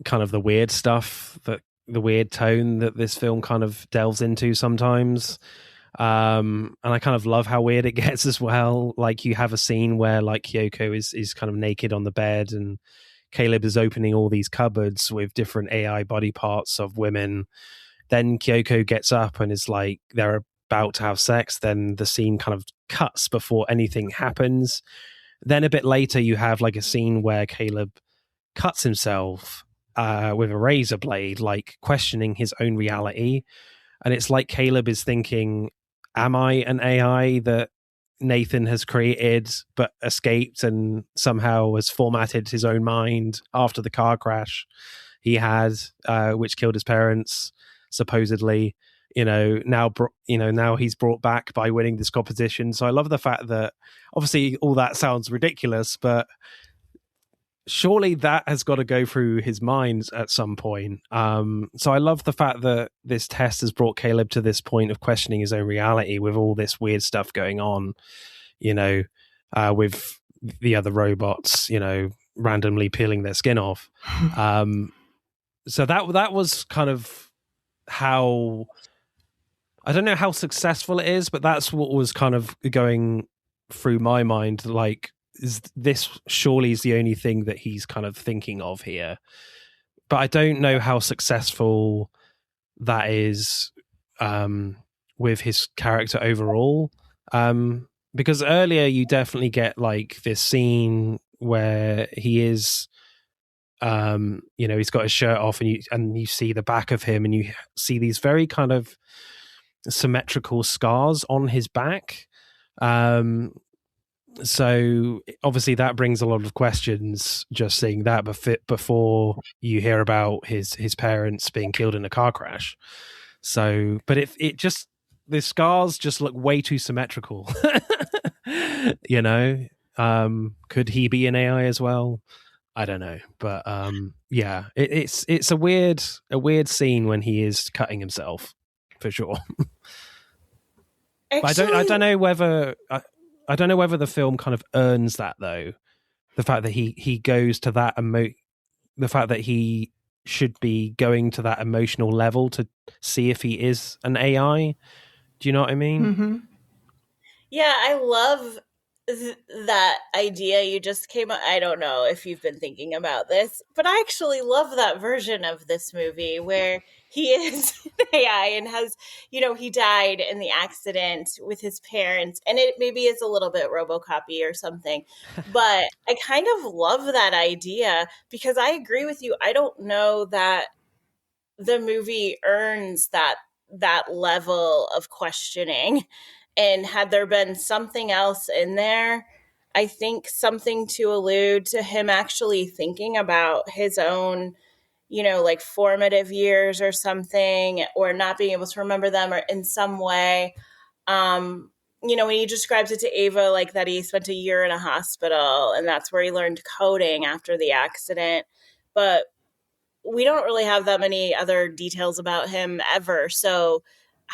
Speaker 1: kind of the weird stuff, that the weird tone that this film kind of delves into sometimes. And I kind of love how weird it gets as well. Like, you have a scene where like Kyoko is kind of naked on the bed, and Caleb is opening all these cupboards with different AI body parts of women. Then Kyoko gets up and is like, they're about to have sex. Then the scene kind of cuts before anything happens. Then a bit later, you have like a scene where Caleb cuts himself with a razor blade, like questioning his own reality. And it's like Caleb is thinking, am I an AI that Nathan has created but escaped and somehow has formatted his own mind after the car crash he had, which killed his parents, supposedly. Now he's brought back by winning this competition. So I love the fact that obviously all that sounds ridiculous, but surely that has got to go through his mind at some point. So I love the fact that this test has brought Caleb to this point of questioning his own reality with all this weird stuff going on, with the other robots, randomly peeling their skin off. So that was kind of how, I don't know how successful it is, but that's what was kind of going through my mind. Like, is this surely is the only thing that he's kind of thinking of here? But I don't know how successful that is with his character overall. Because earlier you definitely get like this scene where he is, he's got his shirt off, and you see the back of him, and you see these very kind of symmetrical scars on his back. So obviously that brings a lot of questions, just seeing that before you hear about his parents being killed in a car crash. So, but it just, the scars just look way too symmetrical. Could he be an AI as well? I don't know, but yeah, it's a weird scene when he is cutting himself, for sure. Actually, I don't know whether I don't know whether the film kind of earns that, though. The fact that he goes to that the fact that he should be going to that emotional level to see if he is an AI. Do you know what I mean?
Speaker 2: Mm-hmm.
Speaker 3: Yeah, I love that idea you just came up. I don't know if you've been thinking about this, but I actually love that version of this movie where he is an AI and has, he died in the accident with his parents, and it maybe is a little bit RoboCopy or something, but I kind of love that idea because I agree with you. I don't know that the movie earns that level of questioning. And had there been something else in there, I think something to allude to him actually thinking about his own, like formative years or something, or not being able to remember them or in some way. When he describes it to Ava, like that he spent a year in a hospital and that's where he learned coding after the accident. But we don't really have that many other details about him ever. So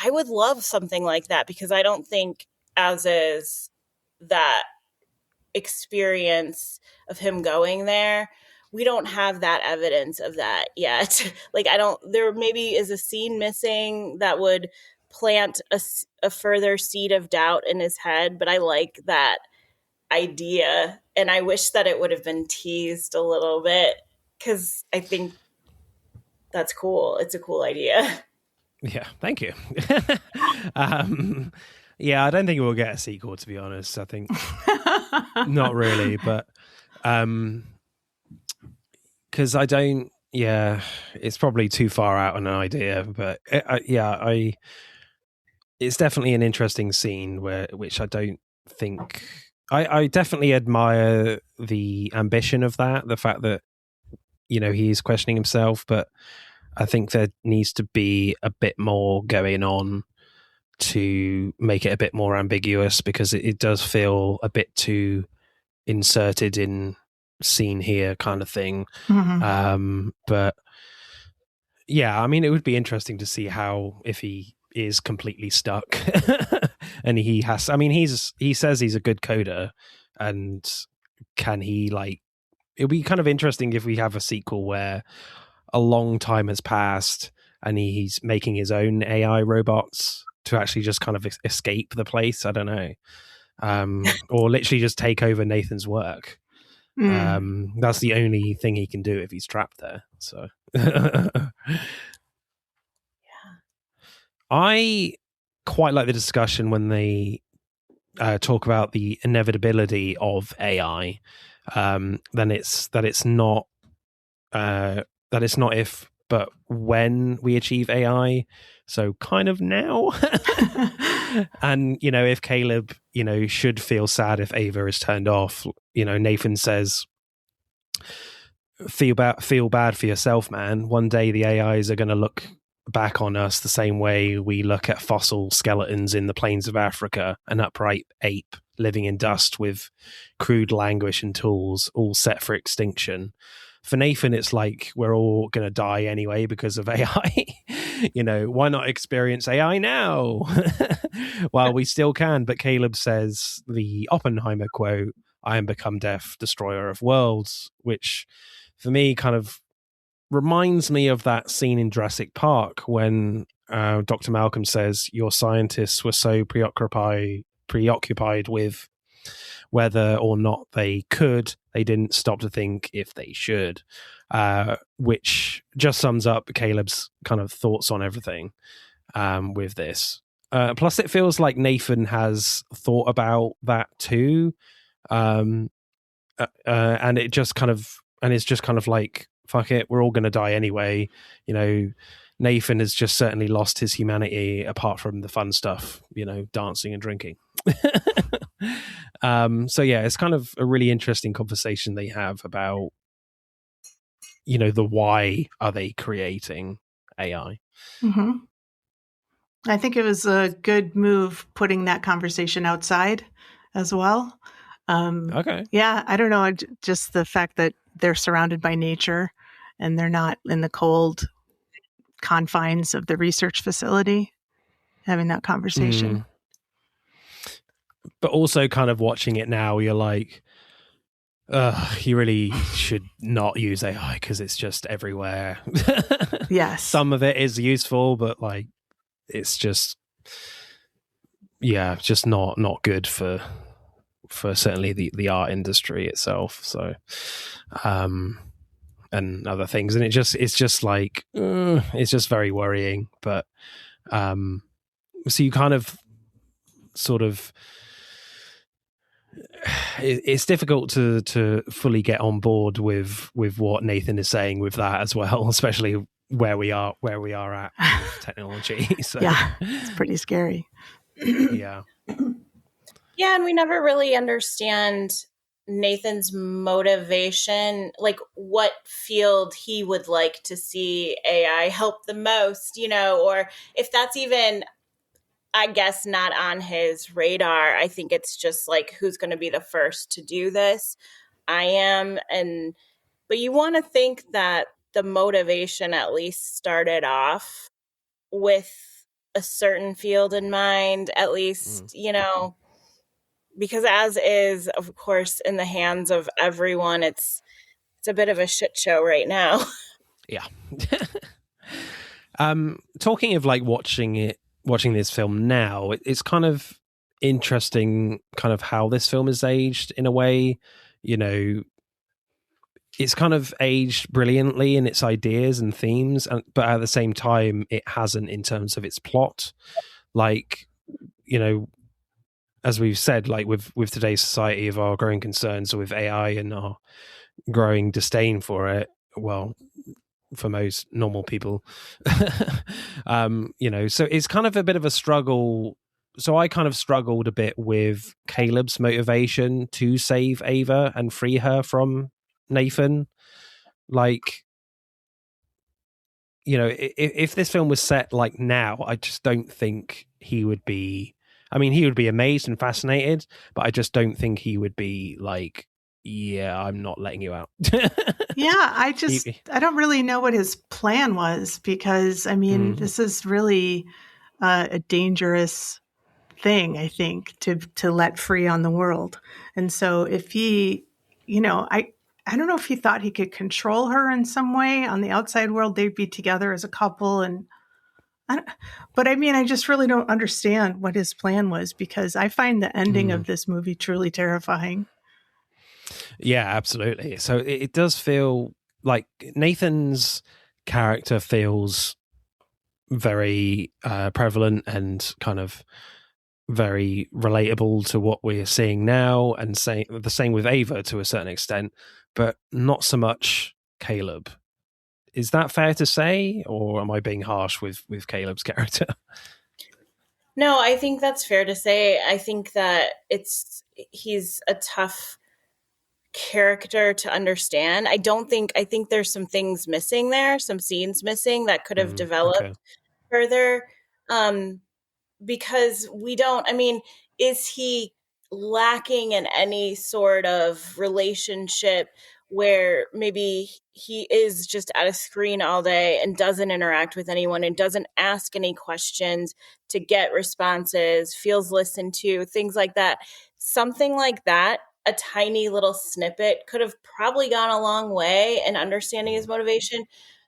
Speaker 3: I would love something like that because I don't think, as is that experience of him going there, we don't have that evidence of that yet. Like, there maybe is a scene missing that would plant a further seed of doubt in his head, but I like that idea, and I wish that it would have been teased a little bit, because I think that's cool. It's a cool idea.
Speaker 1: Yeah, thank you. Yeah, I don't think we'll get a sequel, to be honest. I think not really, but because I don't. Yeah, it's probably too far out on an idea, but it's definitely an interesting scene which I don't think. I definitely admire the ambition of that, the fact that he's questioning himself, but I think there needs to be a bit more going on to make it a bit more ambiguous, because it does feel a bit too inserted in scene here kind of thing.
Speaker 2: Mm-hmm.
Speaker 1: But yeah, I mean, it would be interesting to see how, if he is completely stuck and he says he's a good coder, and can he, like, it'll be kind of interesting if we have a sequel where a long time has passed and he's making his own AI robots to actually just kind of escape the place. I don't know. Or literally just take over Nathan's work. That's the only thing he can do if he's trapped there. So
Speaker 3: Yeah.
Speaker 1: I quite like the discussion when they talk about the inevitability of AI. Then it's not if, but when we achieve AI. So kind of now. And, if Caleb, should feel sad if Ava is turned off, Nathan says, feel bad for yourself, man. One day the AIs are going to look back on us the same way we look at fossil skeletons in the plains of Africa, an upright ape living in dust with crude language and tools, all set for extinction. For Nathan, it's like we're all going to die anyway because of AI. Why not experience AI now while we still can? But Caleb says the Oppenheimer quote, "I am become death, destroyer of worlds," which for me kind of reminds me of that scene in Jurassic Park when Dr. Malcolm says, "Your scientists were so preoccupied with whether or not they could, they didn't stop to think if they should," which just sums up Caleb's kind of thoughts on everything with this. Plus, it feels like Nathan has thought about that too, and it's just kind of like, fuck it, we're all going to die anyway. Nathan has just certainly lost his humanity, apart from the fun stuff, dancing and drinking. So yeah, it's kind of a really interesting conversation they have about, the why are they creating AI.
Speaker 2: Mm-hmm. I think it was a good move putting that conversation outside as well.
Speaker 1: Okay.
Speaker 2: Yeah, I don't know, just the fact that they're surrounded by nature and they're not in the cold confines of the research facility, having that conversation.
Speaker 1: But also kind of watching it now, you're like, you really should not use AI because it's just everywhere.
Speaker 2: Yes.
Speaker 1: Some of it is useful, but like, it's just, just not good for certainly the art industry itself. So, and other things. And it's just like, it's just very worrying. But, so you kind of sort of, it's difficult to fully get on board with what Nathan is saying with that as well, especially where we are at with technology. So
Speaker 2: yeah, it's pretty scary.
Speaker 1: Yeah,
Speaker 3: and we never really understand Nathan's motivation, like what field he would like to see AI help the most, or if that's even, I guess, not on his radar. I think it's just like, who's going to be the first to do this? I am. But you want to think that the motivation at least started off with a certain field in mind, at least, because as is, of course, in the hands of everyone, it's a bit of a shit show right now.
Speaker 1: Yeah. Talking of like watching this film now, it's kind of interesting kind of how this film is aged in a way. You know, it's kind of aged brilliantly in its ideas and themes, but at the same time it hasn't in terms of its plot. Like, you know, as we've said, like with today's society, of our growing concerns with AI and our growing disdain for it, well, for most normal people, you know, so it's kind of a bit of a struggle. So I kind of struggled a bit with Caleb's motivation to save Ava and free her from Nathan. Like, you know, if this film was set like now, I just don't think he would be, I mean, he would be amazed and fascinated, but I just don't think he would be like, yeah, I'm not letting you out.
Speaker 2: Yeah, I don't really know what his plan was, because, I mean, this is really a dangerous thing, I think, to let free on the world. And so if he, you know, I don't know if he thought he could control her in some way on the outside world. They'd be together as a couple. But I mean, I just really don't understand what his plan was, because I find the ending of this movie truly terrifying.
Speaker 1: Yeah, absolutely. So it does feel like Nathan's character feels very prevalent and kind of very relatable to what we're seeing now, and the same with Ava to a certain extent, but not so much Caleb. Is that fair to say, or am I being harsh with Caleb's character?
Speaker 3: No, I think that's fair to say. I think that he's a tough character to understand. I think there's some things missing there, some scenes missing that could have developed further. Because is he lacking in any sort of relationship where maybe he is just at a screen all day and doesn't interact with anyone and doesn't ask any questions to get responses, feels listened to, things like that. Something like that, a tiny little snippet could have probably gone a long way in understanding his motivation.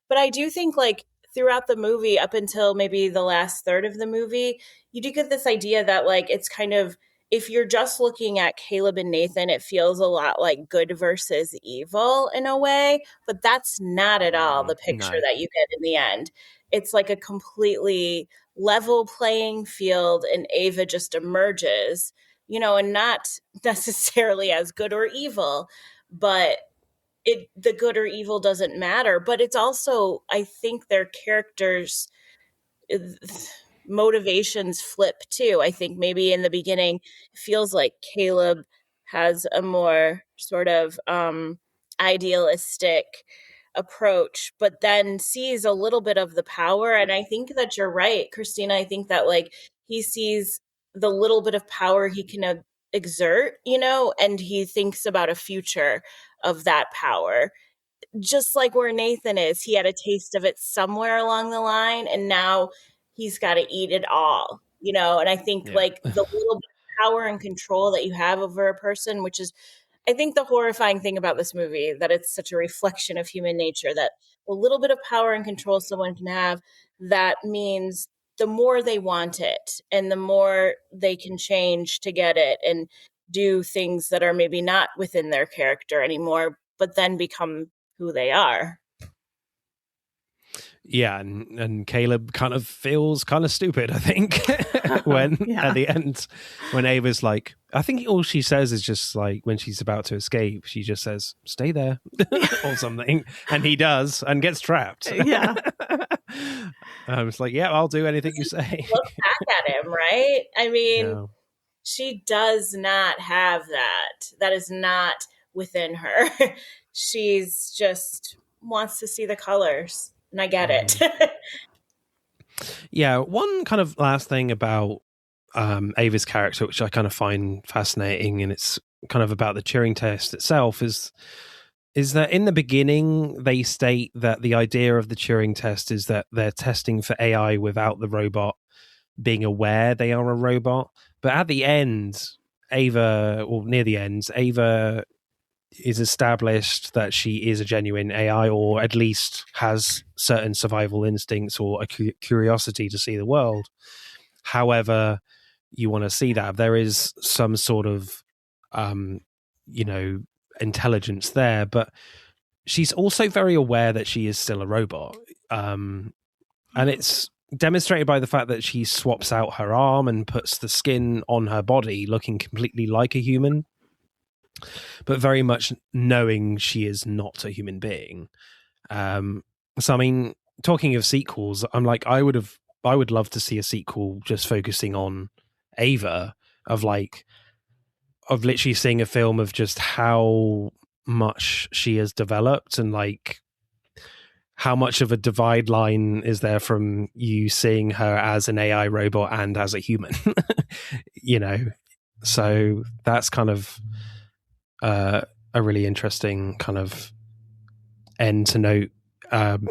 Speaker 3: But I do think, like, throughout the movie, up until maybe the last third of the movie, you do get this idea that, like, it's kind of, if you're just looking at Caleb and Nathan, it feels a lot like good versus evil in a way, but that's not at all the picture that you get in the end. It's like a completely level playing field, and Ava just emerges, you know, and not necessarily as good or evil, but the good or evil doesn't matter. But it's also, I think their characters' motivations flip too. I think maybe in the beginning it feels like Caleb has a more sort of idealistic approach, but then sees a little bit of the power. And I think that you're right, Christina. I think that, like, he sees the little bit of power he can exert, you know, and he thinks about a future of that power. Just like where Nathan is, he had a taste of it somewhere along the line, and now he's got to eat it all, you know? And I think like the little bit of power and control that you have over a person, which is, I think, the horrifying thing about this movie, that it's such a reflection of human nature, that the little bit of power and control someone can have, that means the more they want it and the more they can change to get it and do things that are maybe not within their character anymore, but then become who they are.
Speaker 1: Yeah, and Caleb kind of feels kind of stupid, I think, when at the end, when Ava's like, I think all she says is just like, when she's about to escape, she just says, "Stay there," or something, and he does and gets trapped.
Speaker 2: Yeah.
Speaker 1: It's like, yeah, I'll do anything you say.
Speaker 3: Look back at him, right? I mean, she does not have that. That is not within her. She's just wants to see the colors. And I get it.
Speaker 1: Yeah, one kind of last thing about Ava's character, which I kind of find fascinating, and it's kind of about the Turing test itself, is that in the beginning they state that the idea of the Turing test is that they're testing for AI without the robot being aware they are a robot. But at the end, Ava is established that she is a genuine AI, or at least has certain survival instincts or a curiosity to see the world. However you want to see that, there is some sort of intelligence there, but she's also very aware that she is still a robot, and it's demonstrated by the fact that she swaps out her arm and puts the skin on her body looking completely like a human, but very much knowing she is not a human being. So I mean, talking of sequels, I'm like, I would love to see a sequel just focusing on Ava, of literally seeing a film of just how much she has developed, and like how much of a divide line is there from you seeing her as an AI robot and as a human. So that's kind of a really interesting kind of end to note, an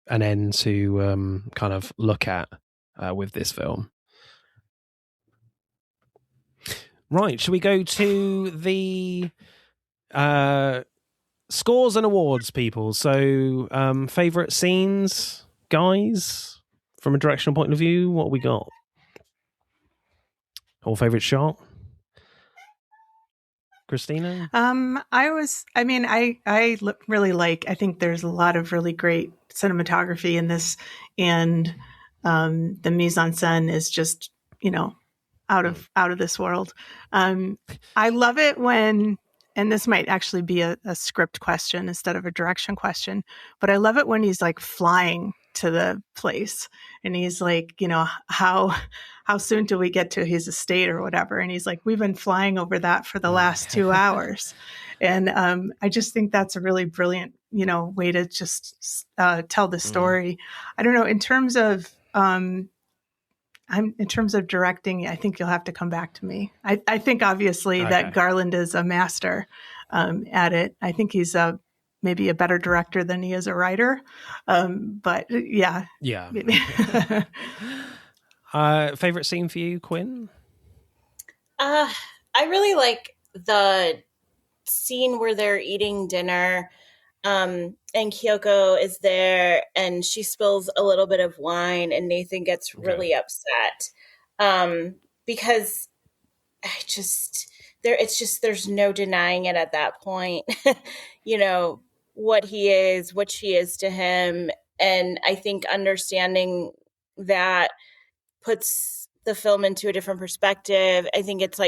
Speaker 1: end to kind of look at with this film. Right, shall we go to the scores and awards, people? So, favorite scenes, guys, from a directional point of view, what we got? Or favorite shot? Christina?
Speaker 2: Really like, I think there's a lot of really great cinematography in this, and the mise en scène is just, out of this world. I love it when, and this might actually be a script question instead of a direction question, but I love it when he's like flying to the place and he's like, how soon do we get to his estate or whatever? And he's like, we've been flying over that for the last 2 hours. And I just think that's a really brilliant, way to just tell the story. I don't know, in terms of directing, I think you'll have to come back to me. I think obviously that Garland is a master at it. I think he's maybe a better director than he is a writer. But yeah.
Speaker 1: Yeah. Favorite scene for you, Quinn?
Speaker 3: I really like the scene where they're eating dinner, and Kyoko is there and she spills a little bit of wine and Nathan gets really upset because there's no denying it at that point. What she is to him. And I think understanding that puts the film into a different perspective. I think it's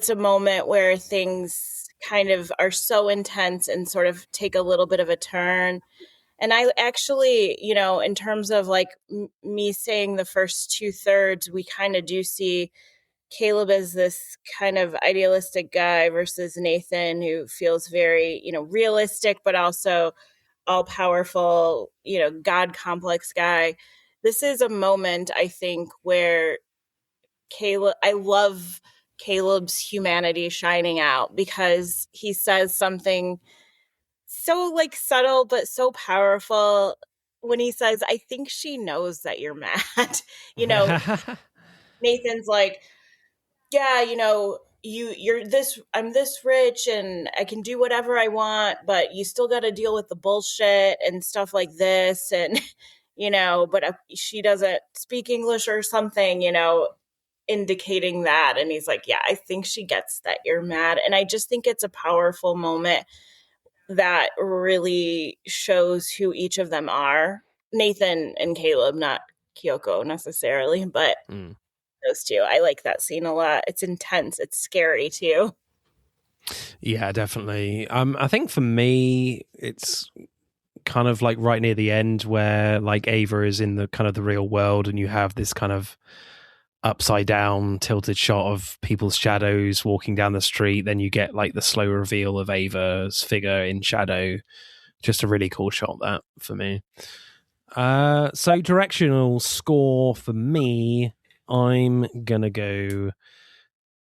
Speaker 3: a moment where things kind of are so intense and sort of take a little bit of a turn. And I actually, in terms of like me saying the first 2/3, we kind of do see Caleb as this kind of idealistic guy versus Nathan, who feels very, realistic, but also all powerful, God complex guy. This is a moment, I think, where I love Caleb's humanity shining out, because he says something so like subtle but so powerful when he says, I think she knows that you're mad. Nathan's like, yeah, I'm this rich and I can do whatever I want, but you still got to deal with the bullshit and stuff like this. And, but she doesn't speak English or something, indicating that. And he's like, yeah, I think she gets that you're mad. And I just think it's a powerful moment that really shows who each of them are. Nathan and Caleb, not Kyoko necessarily, but those two. I like that scene a lot. It's intense. It's scary too.
Speaker 1: Yeah, definitely. I think for me, it's kind of like right near the end where like Ava is in the kind of the real world and you have this kind of upside down tilted shot of people's shadows walking down the street. Then you get like the slow reveal of Ava's figure in shadow. Just a really cool shot, that, for me. So directional score for me, I'm gonna go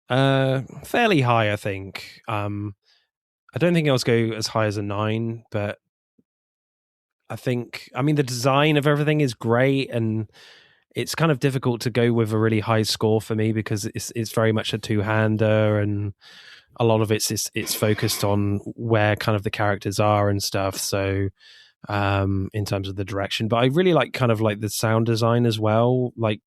Speaker 1: fairly high, I think. I don't think I'll go as high as a 9, but I think, the design of everything is great, and it's kind of difficult to go with a really high score for me because it's very much a two-hander, and a lot of it's focused on where kind of the characters are and stuff. So in terms of the direction, but I really like kind of like the sound design as well. Like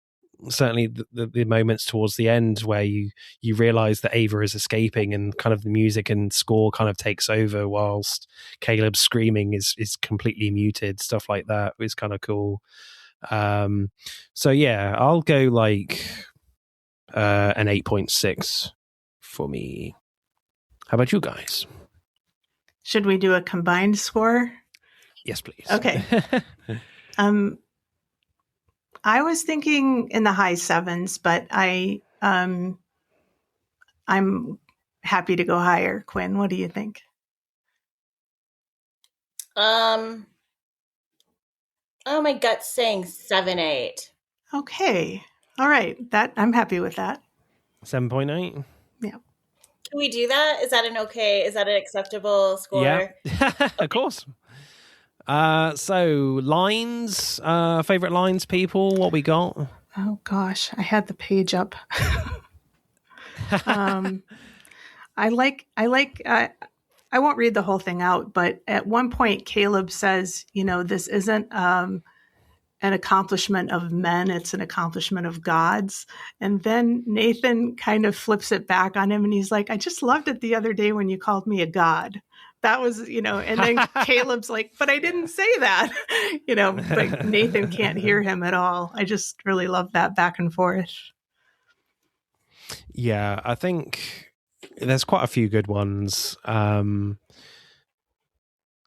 Speaker 1: certainly the moments towards the end where you realize that Ava is escaping and kind of the music and score kind of takes over whilst Caleb's screaming is completely muted. Stuff like that is kind of cool. So yeah, I'll go like an 8.6 for me. How about you guys?
Speaker 2: Should we do a combined score?
Speaker 1: Yes, please.
Speaker 2: Okay. I was thinking in the high 7s, but I'm happy to go higher. Quinn, what do you think?
Speaker 3: Oh, my gut's saying 7-8.
Speaker 2: Okay. All right. I'm happy with that.
Speaker 1: 7.8.
Speaker 2: Yeah.
Speaker 3: Can we do that? Is that an acceptable score?
Speaker 1: Yeah, of course. So lines, favorite lines, people, what we got?
Speaker 2: Oh gosh, I had the page up. I won't read the whole thing out, but at one point Caleb says, this isn't an accomplishment of men, it's an accomplishment of gods. And then Nathan kind of flips it back on him and he's like, I just loved it the other day when you called me a god. That was, and then Caleb's like, but I didn't say that, but Nathan can't hear him at all. I just really love that back and forth.
Speaker 1: Yeah, I think there's quite a few good ones.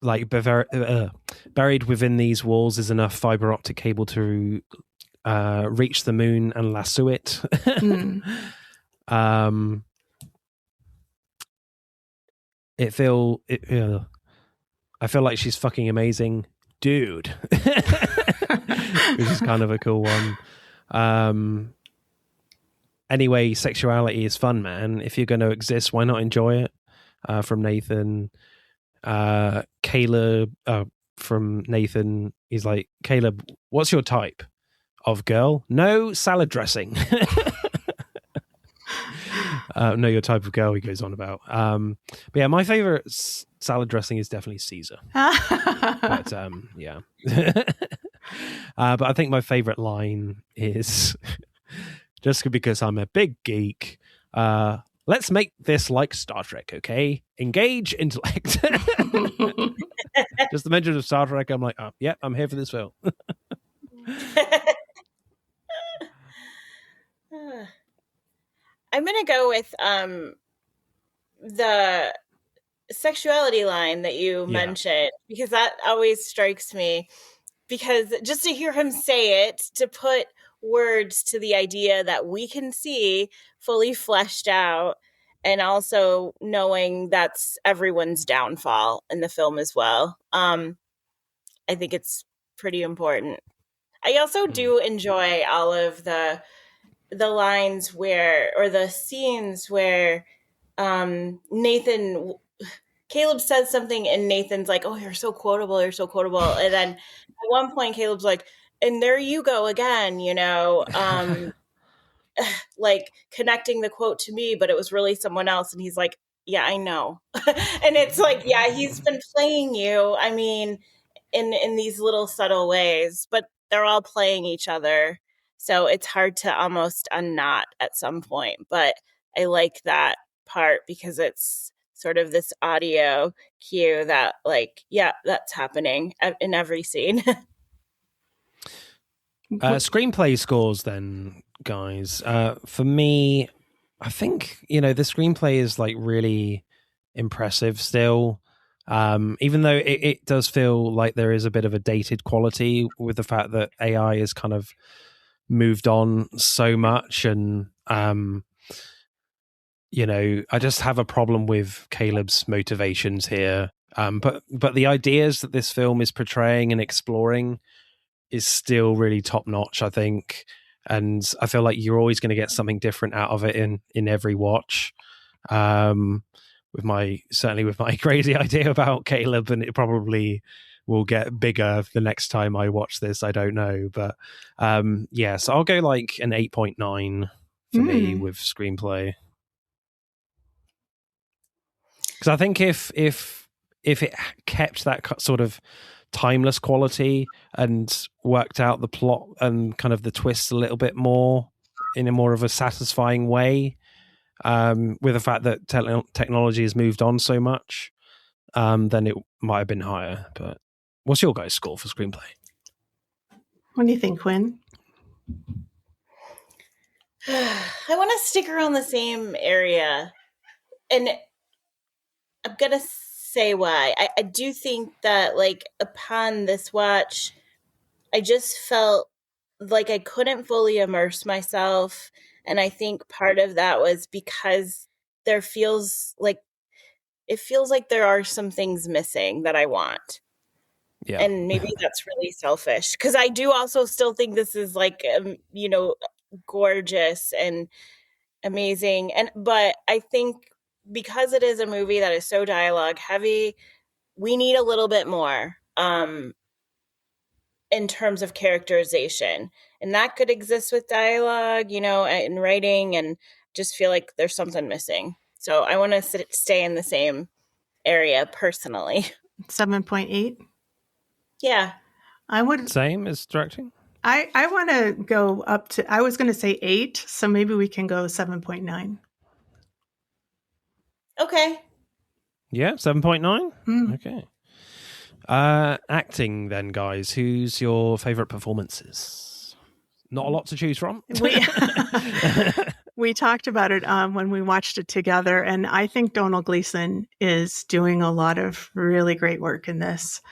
Speaker 1: Like buried within these walls is enough fiber optic cable to reach the moon and lasso it. I feel like she's fucking amazing, dude. Which is kind of a cool one. Anyway, sexuality is fun, man. If you're going to exist, why not enjoy it? From Nathan. Caleb from Nathan, he's like, Caleb, what's your type of girl? No salad dressing. Know your type of girl, he goes on about. But yeah, my favorite salad dressing is definitely Caesar. But yeah. But I think my favorite line is just because I'm a big geek. Let's make this like Star Trek, okay? Engage intellect. Just the mention of Star Trek, I'm like, oh, yep, I'm here for this film.
Speaker 3: I'm going to go with the sexuality line that you mentioned, because that always strikes me. Because just to hear him say it, to put words to the idea that we can see fully fleshed out, and also knowing that's everyone's downfall in the film as well. I think it's pretty important. I also do enjoy all of the lines or the scenes where Caleb says something and Nathan's like, oh, you're so quotable. And then at one point Caleb's like, and there you go again, like connecting the quote to me, but it was really someone else. And he's like, yeah, I know. And it's like, yeah, he's been playing you. I mean, in these little subtle ways, but they're all playing each other. So it's hard to almost unknot at some point. But I like that part because it's sort of this audio cue that like, yeah, that's happening in every scene.
Speaker 1: Screenplay scores then, guys. For me, I think, the screenplay is like really impressive still. Even though it does feel like there is a bit of a dated quality with the fact that AI has kind of moved on so much. And, I just have a problem with Caleb's motivations here. But the ideas that this film is portraying and exploring is still really top notch, I think. And I feel like you're always going to get something different out of it in every watch. With my crazy idea about Caleb, and it probably will get bigger the next time I watch this. I don't know, but so I'll go like an 8.9 for me with screenplay. Because I think if it kept that sort of timeless quality and worked out the plot and kind of the twists a little bit more in a more of a satisfying way, with the fact that technology has moved on so much, then it might have been higher. But what's your guys' score for screenplay?
Speaker 2: What do you think, Quinn?
Speaker 3: I want to stick around the same area, and I'm gonna say why. I do think that, like, upon this watch, I just felt like I couldn't fully immerse myself, and I think part of that was because it feels like there are some things missing that I want.
Speaker 1: Yeah.
Speaker 3: And maybe that's really selfish, because I do also still think this is like, gorgeous and amazing. But I think because it is a movie that is so dialogue heavy, we need a little bit more in terms of characterization. And that could exist with dialogue, and writing, and just feel like there's something missing. So I want to stay in the same area personally.
Speaker 2: 7.8?
Speaker 3: Yeah.
Speaker 2: I would.
Speaker 1: Same as directing?
Speaker 2: I want to go up to, I was going to say 8, so maybe we can go 7.9.
Speaker 3: Okay.
Speaker 1: Yeah, 7.9? Okay. Acting then, guys. Who's your favorite performances? Not a lot to choose from.
Speaker 2: We talked about it when we watched it together, and I think Domhnall Gleeson is doing a lot of really great work in this.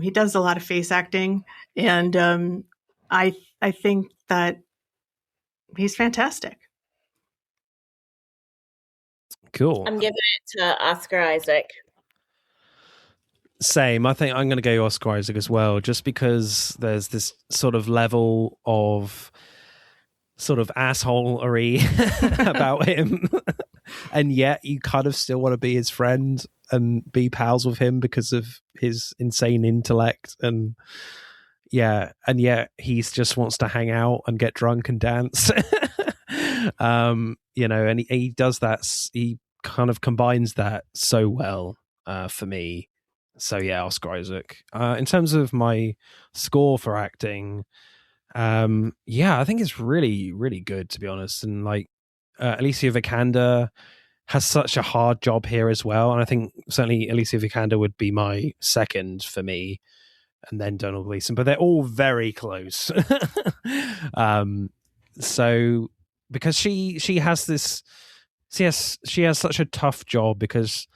Speaker 2: He does a lot of face acting, and I think that he's fantastic.
Speaker 1: Cool.
Speaker 3: I'm giving it to Oscar Isaac.
Speaker 1: Same. I think I'm going to go Oscar Isaac as well, just because there's this sort of level of sort of assholery about him, and yet you kind of still want to be his friend and be pals with him because of his insane intellect, and yet he just wants to hang out and get drunk and dance. And he does that. He kind of combines that so well for me. So yeah, Oscar Isaac. In terms of my score for acting, I think it's really, really good, to be honest. And like Alicia Vikander has such a hard job here as well. And I think certainly Alicia Vikander would be my second for me, and then Domhnall Gleeson. But they're all very close. So because she has this, she has such a tough job because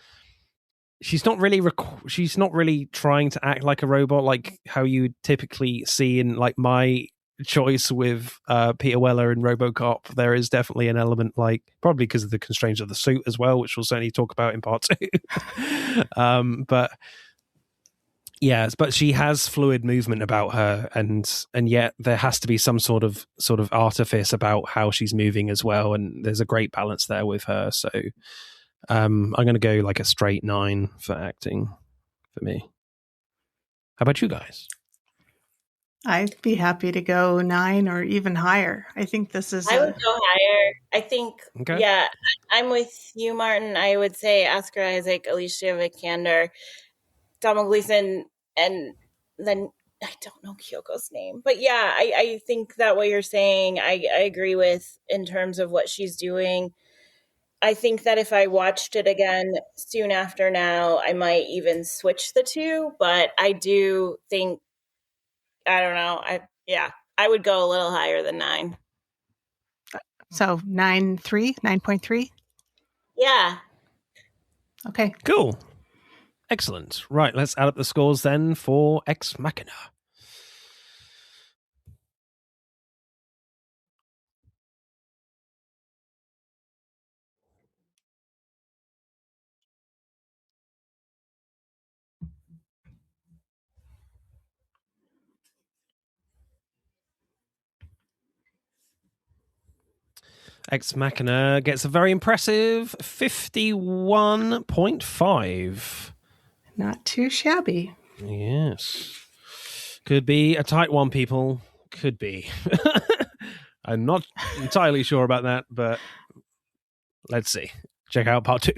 Speaker 1: she's not really trying to act like a robot, like how you typically see in like my choice with Peter Weller in RoboCop. There is definitely an element, like probably because of the constraints of the suit as well, which we'll certainly talk about in part 2. But she has fluid movement about her, and yet there has to be some sort of artifice about how she's moving as well, and there's a great balance there with her. So I'm going to go like a straight 9 for acting for me. How about you guys?
Speaker 2: I'd be happy to go 9 or even higher. I think this is.
Speaker 3: I would go higher. I think. Okay. Yeah, I'm with you, Martin. I would say Oscar Isaac, Alicia Vikander, Domhnall Gleeson, and then I don't know Kyoko's name, but yeah, I think that what you're saying, I agree with in terms of what she's doing. I think that if I watched it again soon after now, I might even switch the two, but I do think, I don't know, I would go a little higher than 9.
Speaker 2: So 9.3?
Speaker 3: Yeah.
Speaker 2: Okay.
Speaker 1: Cool. Excellent. Right, let's add up the scores then for Ex Machina. Ex Machina gets a very impressive 51.5.
Speaker 2: Not too shabby.
Speaker 1: Yes. Could be a tight one, people. Could be. I'm not entirely sure about that, but let's see. Check out part 2.